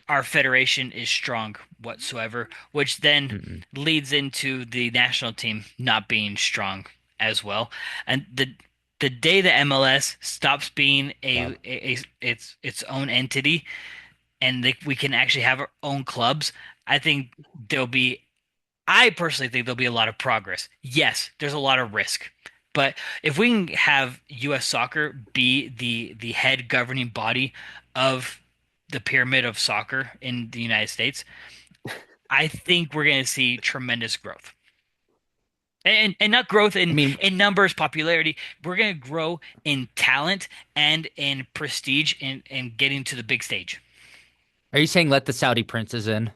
our federation is strong whatsoever, which then Mm-mm. leads into the national team not being strong as well. And the day that MLS stops being its own entity and we can actually have our own clubs, I think there'll be I personally think there'll be a lot of progress. Yes, there's a lot of risk. But if we can have US soccer be the head governing body of the pyramid of soccer in the United States, I think we're going to see tremendous growth. And not growth I mean, in numbers, popularity. We're going to grow in talent and in prestige and getting to the big stage. are you saying let the Saudi princes in?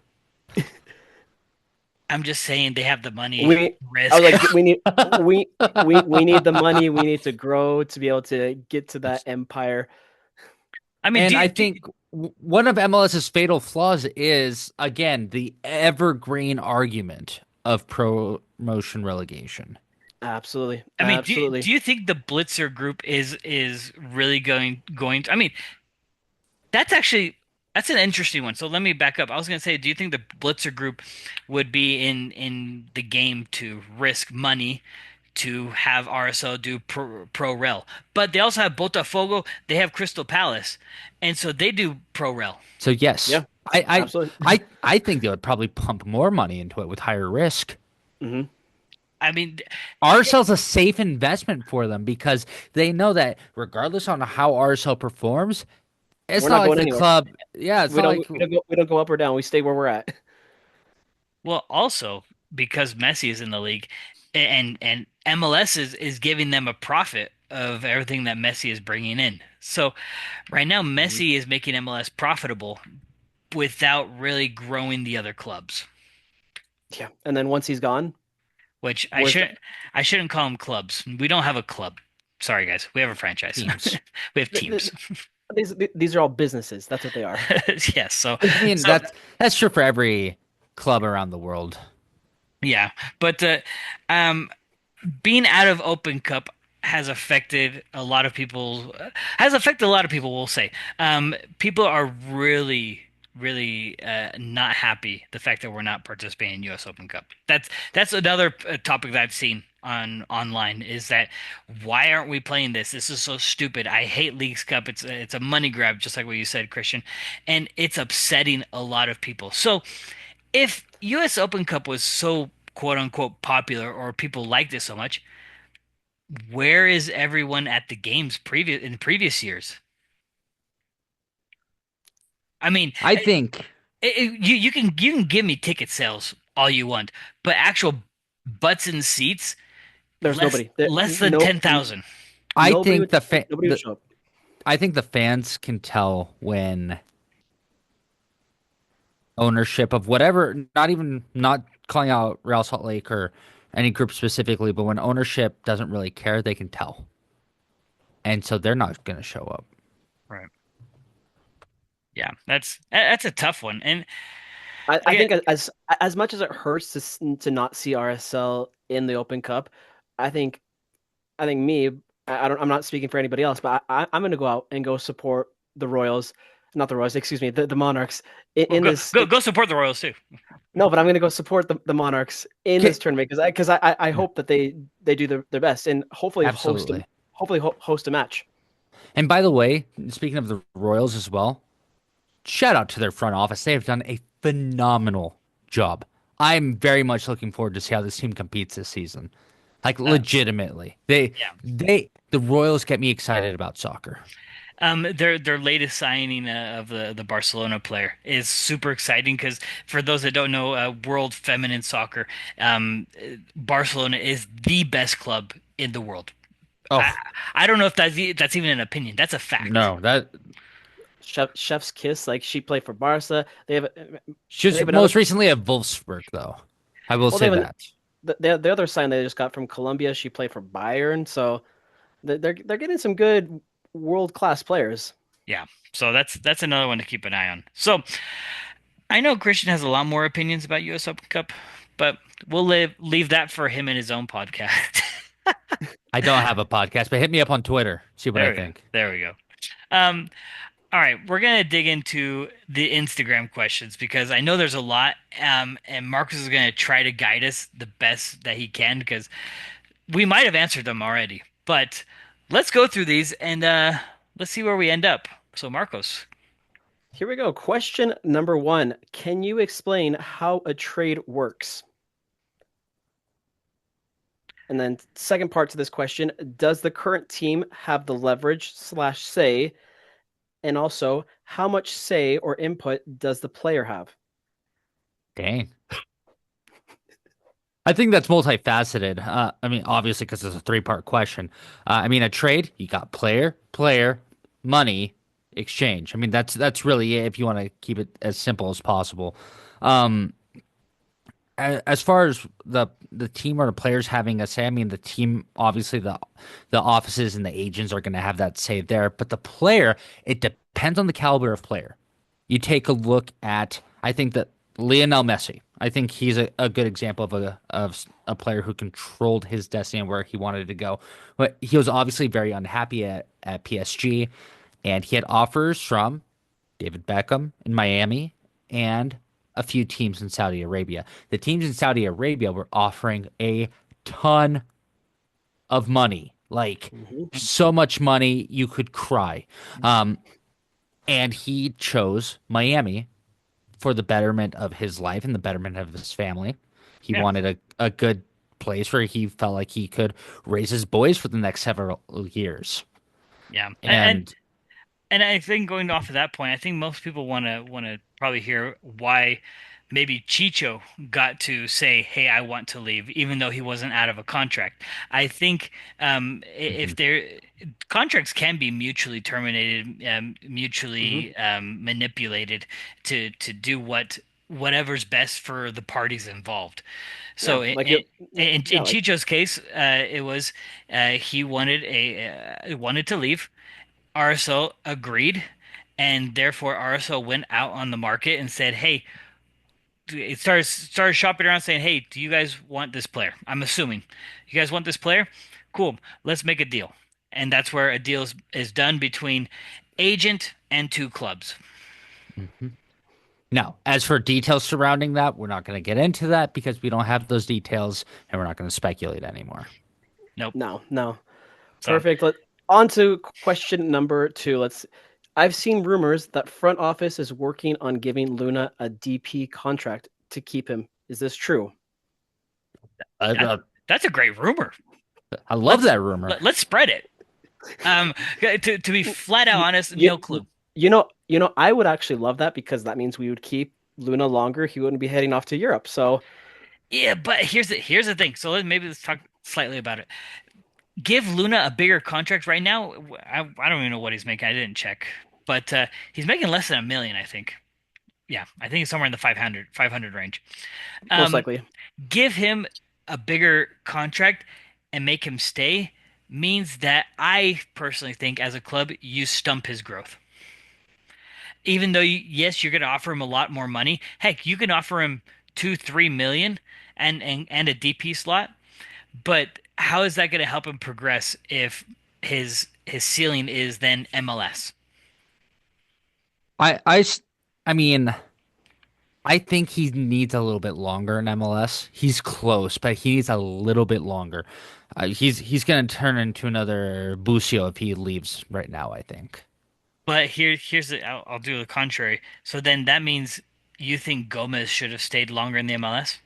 I'm just saying they have the money We I was risk. like, we need the money. We need to grow to be able to get to that empire. I mean, And I think one of MLS's fatal flaws is, again, the evergreen argument of promotion relegation. Absolutely, I mean, do absolutely. you think the Blitzer group is really going to, I mean, that's actually that's an interesting one. So let me back up. I was going to say, do you think the Blitzer group would be in the game to risk money to have RSL do pro rel? But they also have Botafogo, they have Crystal Palace, and so they do pro rel. So yes, Yeah, absolutely. I think they would probably pump more money into it with higher risk. Hmm. I mean, RSL's a safe investment for them because they know that regardless on how RSL performs, it's We're not not like going the anywhere. club. Yeah, it's We not don't like we don't go up or down. We stay where we're at. well, also because Messi is in the league, and MLS is giving them a profit of everything that Messi is bringing in. So right now, Mhm. Messi is making MLS profitable without really growing the other clubs, Yeah, and then once he's gone, which where's the I shouldn't call them clubs. We don't have a club. Sorry, guys. We have a franchise. teams. We have th- teams. th- these are all businesses. That's what they are. Yes. So I mean, so that's true for every club around the world. yeah, but um, being out of Open Cup has affected a lot of people. Has affected a lot of people. We'll say. People are really not happy the fact that we're not participating in U.S. Open Cup. That's another topic that I've seen on online is that why aren't we playing this? This is so stupid. I hate Leagues Cup. It's a money grab, just like what you said, Christian, and it's upsetting a lot of people. So if US Open Cup was so quote unquote popular or people liked it so much, where is everyone at the games previous years? I mean, I think you can give me ticket sales all you want, but actual butts in seats, There's nobody. There, less than no, 10,000. I nobody think would. Nobody would show up. I think the fans can tell when ownership of whatever, not even not calling out Real Salt Lake or any group specifically, but when ownership doesn't really care, they can tell. And so they're not going to show up. Right. Yeah, that's a tough one. And I again, think as much as it hurts to not see RSL in the Open Cup, I think I think me, I don't, I'm not speaking for anybody else, but I'm going to go out and go support the Royals, not the Royals, excuse me, the Monarchs well, in this. go support the Royals too. No, but I'm going to go support the Monarchs in Okay. this tournament because I hope that they do their best and Absolutely. hopefully host a match. And by the way, speaking of the Royals as well, shout out to their front office. They have done a phenomenal job. I'm very much looking forward to see how this team competes this season. Like Uh, legitimately. yeah. The Royals get me excited about soccer. Their latest signing of the Barcelona player is super exciting because for those that don't know, World Feminine Soccer, Barcelona is the best club in the world. I Oh, I don't know if that's even an opinion. That's a fact. no, that Chef's kiss, like she played for Barca. she They was have another. most recently at Wolfsburg though. I will Well, they say have that. the other sign they just got from Colombia. She played for Bayern, so they're getting some good world class players. Yeah. So that's another one to keep an eye on. So I know Christian has a lot more opinions about US Open Cup, but we'll leave that for him in his own podcast. I don't have a podcast, but hit me up on Twitter. See what I There we go. think. There we go. Um, all right, we're gonna dig into the Instagram questions because I know there's a lot, and Marcus is gonna try to guide us the best that he can because we might have answered them already. But let's go through these and let's see where we end up. So, Marcos, Here we go. Question number one. Can you explain how a trade works? And then second part to this question, does the current team have the leverage slash say? And also, how much say or input does the player have? Dang. I think that's multifaceted. I mean, obviously, because it's a three-part question. I mean, a trade, you got player, money, exchange. I mean, that's really it if you want to keep it as simple as possible. Um, as far as the team or the players having a say, I mean, the team, obviously, the offices and the agents are going to have that say there. But the player, it depends on the caliber of player. You take a look at, I think that Lionel Messi, I think he's a good example of a player who controlled his destiny and where he wanted to go. But he was obviously very unhappy at PSG, and he had offers from David Beckham in Miami and a few teams in Saudi Arabia. The teams in Saudi Arabia were offering a ton of money, like Mhm. so much money you could cry. Um, and he chose Miami for the betterment of his life and the betterment of his family. He yeah, wanted a good place where he felt like he could raise his boys for the next several years. yeah, And and I think going off of that point, I think most people want to probably hear why maybe Chicho got to say, "Hey, I want to leave," even though he wasn't out of a contract. I think if mhm, there contracts can be mutually terminated, Mhm. mutually manipulated to do whatever's best for the parties involved. Yeah, So like it. in Yeah, like Chicho's case, it was he wanted to leave. RSL agreed, and therefore RSL went out on the market and said, "Hey," it started shopping around saying, "Hey, do you guys want this player?" I'm assuming you guys want this player. Cool, let's make a deal, and that's where a deal is done between agent and two clubs. mhm. Now, as for details surrounding that, we're not going to get into that because we don't have those details and we're not going to speculate anymore. Nope. no. So Perfect. On to question number two. I've seen rumors that front office is working on giving Luna a DP contract to keep him. Is this true? I, that uh, that's a great rumor. I love Let's that rumor. let's spread it. To be flat out You, honest, you, no clue. I would actually love that because that means we would keep Luna longer. He wouldn't be heading off to Europe. So Yeah, but here's the thing. So maybe let's talk slightly about it. Give Luna a bigger contract right now. I don't even know what he's making. I didn't check, but he's making less than 1 million, I think. Yeah, I think it's somewhere in the 500 range. Most Um, likely. give him a bigger contract and make him stay means that I personally think as a club you stump his growth. Even though yes, you're going to offer him a lot more money. Heck, you can offer him 2, 3 million and a DP slot. But how is that going to help him progress if his ceiling is then MLS? I, I, s- I mean, I think he needs a little bit longer in MLS. He's close, but he needs a little bit longer. He's gonna turn into another Busio if he leaves right now, I think. But here's I'll do the contrary. So then that means you think Gomez should have stayed longer in the MLS?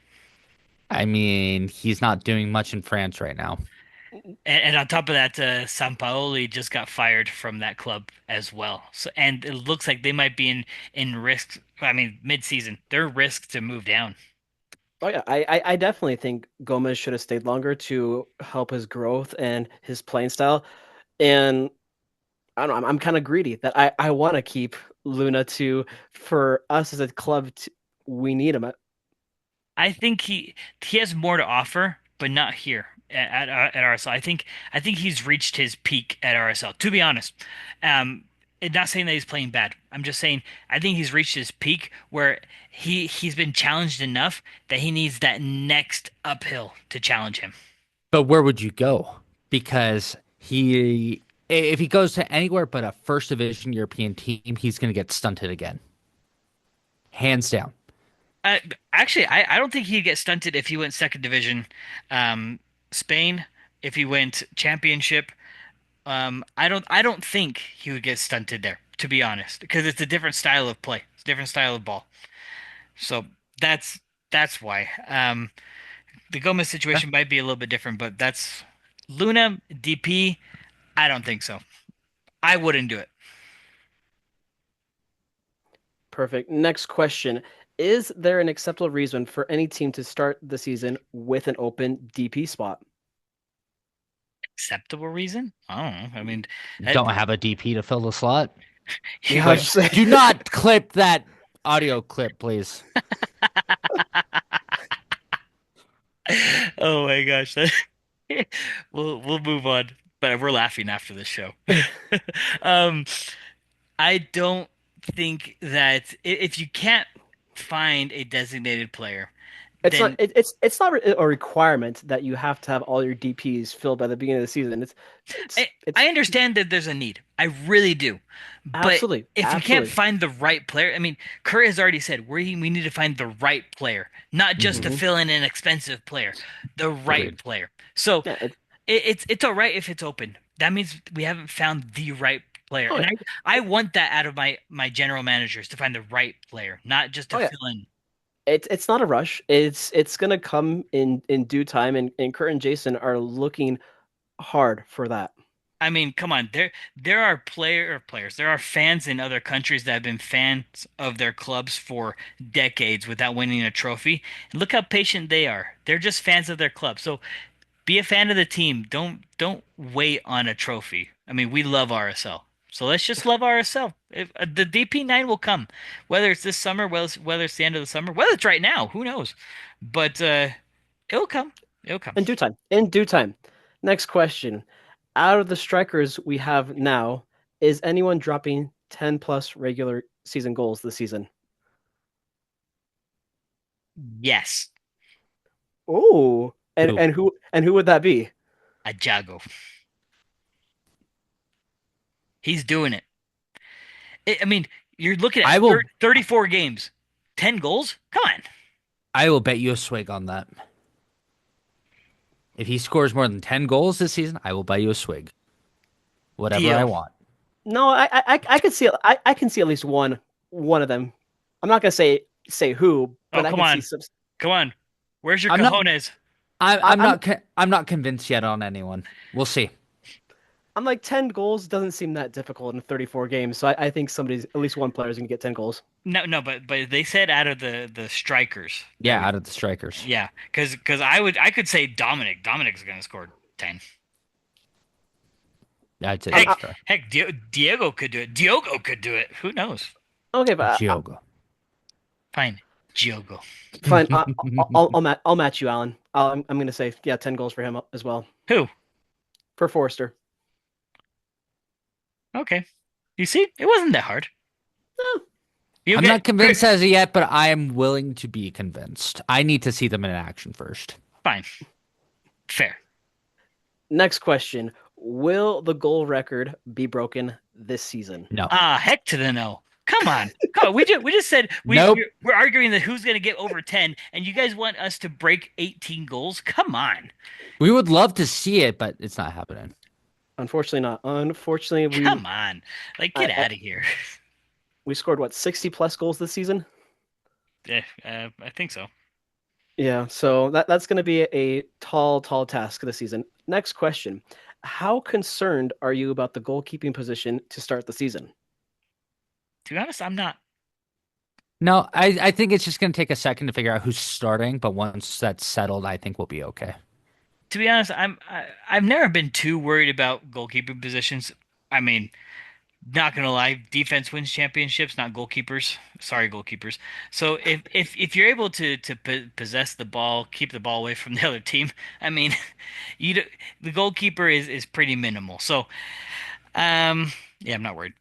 I mean, he's not doing much in France right now. And on top of that, Sampaoli just got fired from that club as well. So and it looks like they might be in risk. I mean, mid-season, they're risk to move down. Oh yeah, I definitely think Gomez should have stayed longer to help his growth and his playing style. And I don't know, I'm kind of greedy that I want to keep Luna to for us as a club. We need him. I think he has more to offer, but not here at RSL. I think he's reached his peak at RSL. To be honest, um, and not saying that he's playing bad. I'm just saying I think he's reached his peak where he's been challenged enough that he needs that next uphill to challenge him. But where would you go? Because if he goes to anywhere but a first division European team, he's gonna get stunted again, hands down. Uh, Actually, I don't think he'd get stunted if he went second division, um, Spain. If he went championship, I don't think he would get stunted there, to be honest, because it's a different style of play. It's a different style of ball. So that's that's why. The Gomez Yeah. situation might be a little bit different, but that's Luna DP. I don't think so. I wouldn't do it. Perfect. Next question. Is there an acceptable reason for any team to start the season with an open DP spot? Acceptable reason? I don't know. I mean, that, Don't have a DP to fill the slot. Yeah, I was Wait, just saying. do not clip that audio clip, please. oh my gosh, we'll move on. But we're laughing after this show. Um, I don't think that if you can't find a designated player, It's not then it's not a requirement that you have to have all your DPs filled by the beginning of the season. I, It's I understand that there's a need. I really do. But absolutely, if we can't absolutely. find the right player, I mean, Curry has already said we need to find the right player, not just to Hmm. fill in an expensive player, the right Agreed. player. So Yeah. it's all right if it's open. That means we haven't found the right player, Oh and yeah. I want that out of my general managers to find the right player, not just to Oh yeah. fill in. It's not a rush. It's gonna come in due time, and Kurt and Jason are looking hard for that. I mean, come on. There are players. There are fans in other countries that have been fans of their clubs for decades without winning a trophy. And look how patient they are. They're just fans of their club. So be a fan of the team. Don't wait on a trophy. I mean, we love RSL. So let's just love RSL. The DP9 will come, whether it's this summer, whether it's the end of the summer, whether it's right now, who knows? But it'll come. It'll come. In due time. In due time. Next question. Out of the strikers we have now, is anyone dropping 10 plus regular season goals this season? Yes, Oh, and Who? and who would that be? a Jago. He's doing it. I mean, you're looking at I will 34 games, 10 goals? Come on. I will bet you a swig on that. If he scores more than 10 goals this season, I will buy you a swig. Whatever I Deal. want. No, I could see I can see at least one of them. I'm not gonna say who, Oh, but I come can see on. some. Come on. Where's your I'm not cojones? I, I, I'm I'm not I'm not convinced yet on anyone. We'll see. I'm like 10 goals doesn't seem that difficult in 34 games. So I think somebody's at least one player is gonna get 10 goals. No, no, but they said out of the strikers that Yeah, we out of the strikers. yeah, because I could say Dominic's gonna score 10. I'd say I'm, so. Heck, I, Sure. Diego could do it. Diogo could do it. Who knows? okay, but Giogo. Fine, Diogo. fine. I'll match you, Alan. I'm gonna say yeah, 10 goals for him as well Who? for Forster. Okay. You see, it wasn't that hard. No, You I'm get not convinced as of yet, but I am willing to be convinced. I need to see them in action first. fine, fair. next question: will the goal record be broken this season? No. Ah, heck to the no. Come on. Come on. We just said Nope. we're arguing that who's gonna get over 10, and you guys want us to break 18 goals? Come on. We would love to see it, but it's not happening. Unfortunately, not. Unfortunately, Come on. Like, get I out of here. we scored what 60 plus goals this season. I think so. Yeah, so that's going to be a tall task this season. Next question: how concerned are you about the goalkeeping position to start the season? To be honest, I'm not. No, I think it's just going to take a second to figure out who's starting, but once that's settled, I think we'll be okay. To be honest, I've never been too worried about goalkeeping positions. I mean, not gonna lie, defense wins championships, not goalkeepers. Sorry, goalkeepers. So if you're able to possess the ball, keep the ball away from the other team, I mean, you do, the goalkeeper is pretty minimal. So yeah, I'm not worried.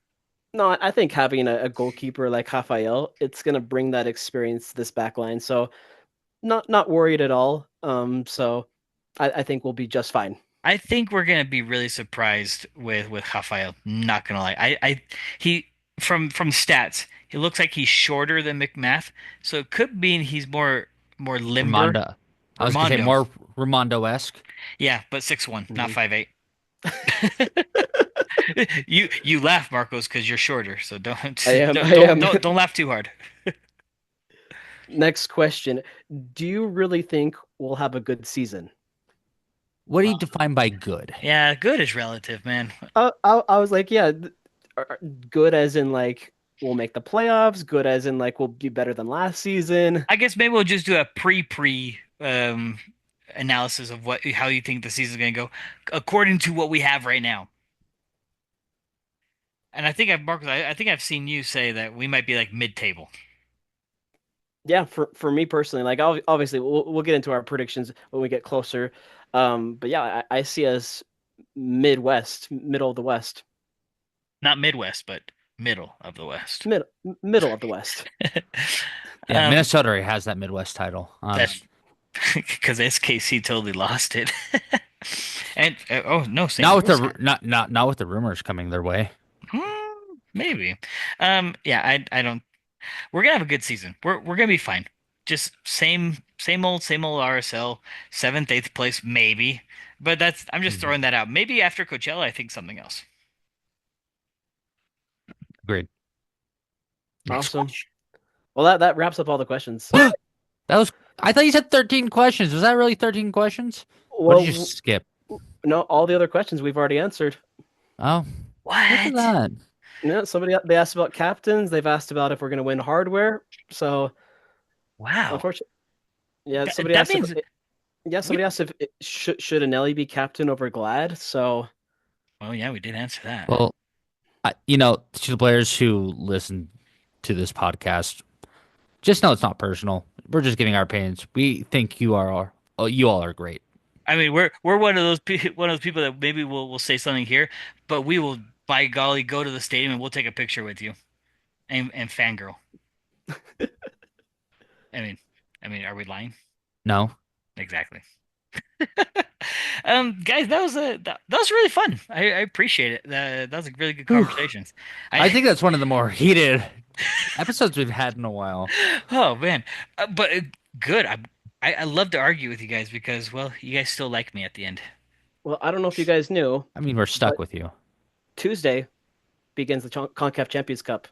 No, I think having a goalkeeper like Rafael, it's going to bring that experience to this back line. So not worried at all. So I think we'll be just fine. I think we're gonna be really surprised with Rafael. Not gonna lie, I he from stats, he looks like he's shorter than McMath, so it could mean he's more limber. Ramonda. I was going to say Ramondo, more Ramondo-esque. yeah, but 6'1", not Mhm. 5'8". You laugh, Marcos, because you're shorter, so don't I am. don't I don't am. don't, don't laugh too hard. Next question: do you really think we'll have a good season? What do you define by good? Yeah, good is relative, man. I was like, yeah, good as in like we'll make the playoffs. Good as in like we'll be better than last season. I guess maybe we'll just do a pre analysis of what how you think the season's gonna go according to what we have right now. And I think Marcus, I think I've seen you say that we might be like mid-table. Yeah, for me personally, like obviously we'll get into our predictions when we get closer. But yeah, I see us Midwest, middle of the West, Not Midwest, but middle of the West. mid middle of the West. Yeah, Um, Minnesota already has that Midwest title. that's because SKC totally lost it. And oh no, St. Not with Louis. the not with the rumors coming their way. Maybe. Yeah, I don't. We're gonna have a good season. We're gonna be fine. Just same old RSL, seventh, eighth place, maybe. But that's I'm just Mhm. throwing that out. Maybe after Coachella, I think something else. Agreed. Next Awesome. question. Well, that wraps up all the questions. That was. I thought you said 13 questions. Was that really 13 questions? What did you Well, skip? no, all the other questions we've already answered. Oh, look at What? that. Yeah, somebody they asked about captains. They've asked about if we're going to win hardware. So Wow. unfortunately, yeah, That, somebody that asked if means somebody we. asked if should Anelli be captain over Glad. So Well, yeah, we did answer that. Well, to the players who listen to this podcast, just know it's not personal. We're just giving our opinions. We think you all are great. I mean, we're one of those one of those people that maybe will say something here, but we will, by golly, go to the stadium and we'll take a picture with you and fangirl. I mean, are we lying? No, Exactly. Guys, that was really fun. I appreciate it. That was a really good Whew. conversations. I I think that's one of the more heated episodes we've had in a while. oh man, but good. I love to argue with you guys because well, you guys still like me at the end. well, I don't know if you guys knew, I mean, we're but stuck with you. Tuesday begins the Concacaf Champions Cup.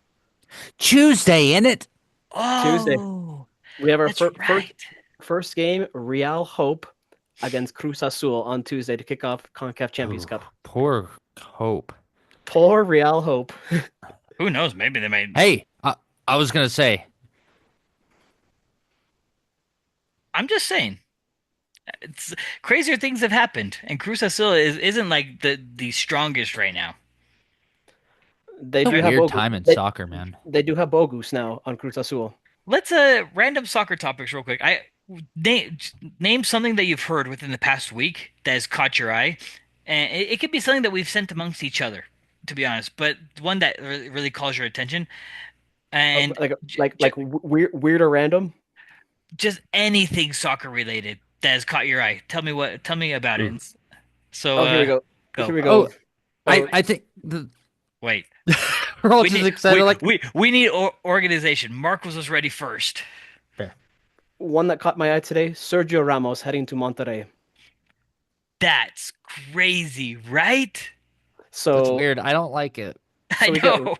Tuesday, in it. Tuesday, Oh, we have our that's right. first game, Real Hope against Cruz Azul on Tuesday to kick off Concacaf Champions Oh, Cup. poor. Hope. Poor Real Hope. Who knows? Maybe they might. Hey, I was gonna say, I'm just saying. It's crazier things have happened, and Cruz Azul isn't like the strongest right now. They it's a do have weird Bogu. time in soccer, man. They do have Bogus now on Cruz Azul. Let's random soccer topics real quick. I name name something that you've heard within the past week that has caught your eye, and it could be something that we've sent amongst each other, to be honest, but one that really calls your attention, and Weird or random. just anything soccer related that has caught your eye. Tell me about it. Ooh. And so Oh, here we go. go. Here we go. Oh, Oh, I think Wait. we're all We just need excited. Like, we need organization. Marcos was ready first. fair. one that caught my eye today: Sergio Ramos heading to Monterrey. That's crazy, right? That's So, weird. I don't like it. so I we get know.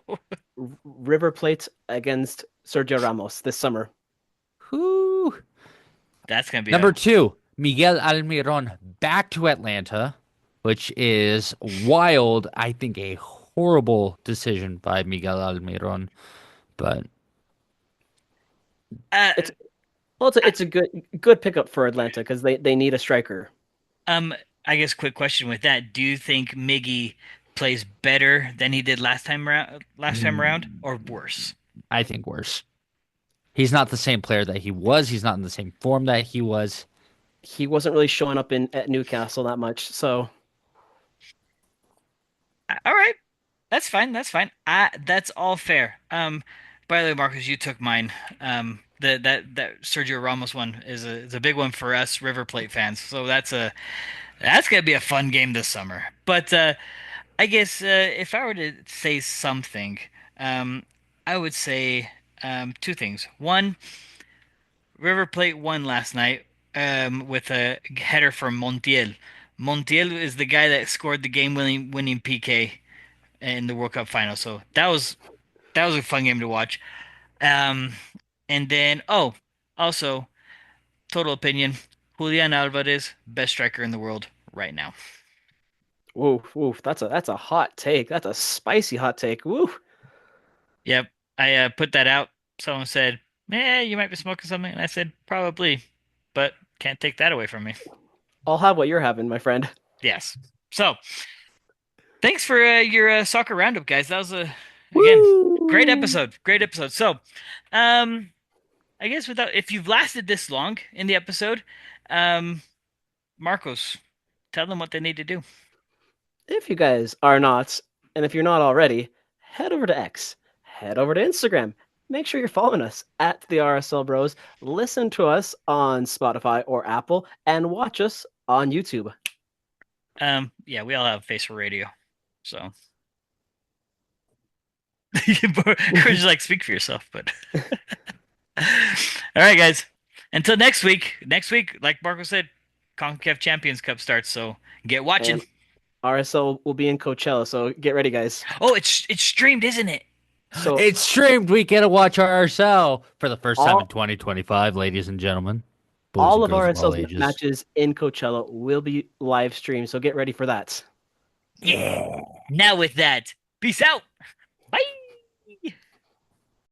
River Plate against Sergio Ramos this summer. Whoo. That's gonna be Number a two, Miguel Almiron back to Atlanta, which is wild. I think a horrible decision by Miguel Almiron, but uh, It's well, it's a good pickup for Atlanta because they need a striker. um. I guess quick question with that: do you think Miggy plays better than he did last time around, mm, or worse? I think worse. He's not the same player that he was. He's not in the same form that he was. He wasn't really showing up in at Newcastle that much. So All right, that's fine. That's fine. That's all fair. By the way, Marcus, you took mine. That Sergio Ramos one is a big one for us River Plate fans. So that's gonna be a fun game this summer. But I guess if I were to say something, um, I would say two things. One, River Plate won last night with a header from Montiel. Montiel is the guy that scored the game winning PK in the World Cup final. So that was a fun game to watch. Um, and then also total opinion, Julian Alvarez, best striker in the world right now. woof woof. That's a hot take. That's a spicy hot take. Woof. Yep, I put that out. Someone said, "Yeah, you might be smoking something," and I said, "Probably," but can't take that away from me. I'll have what you're having, my friend. Yes. So thanks for your soccer roundup, guys. That was a again great Woo! episode. Great episode. So, um, I guess without if you've lasted this long in the episode, um, Marcos, tell them what they need to do. If you guys are not, and if you're not already, head over to X, head over to Instagram. Make sure you're following us at the RSL Bros. Listen to us on Spotify or Apple, and watch us on YouTube. Yeah, we all have a face for radio, so or just like speak for yourself. But all right, guys. Until next week. Next week, like Marco said, CONCACAF Champions Cup starts. So get watching. And RSL will be in Coachella, so get ready, guys. Oh, it's streamed, isn't it? So It's streamed. We get to watch RSL for the first time in all 2025, ladies and gentlemen, boys all and of girls of all RSL's ages. matches in Coachella will be live streamed, so get ready for that. Yeah. Now with that, peace out. Bye.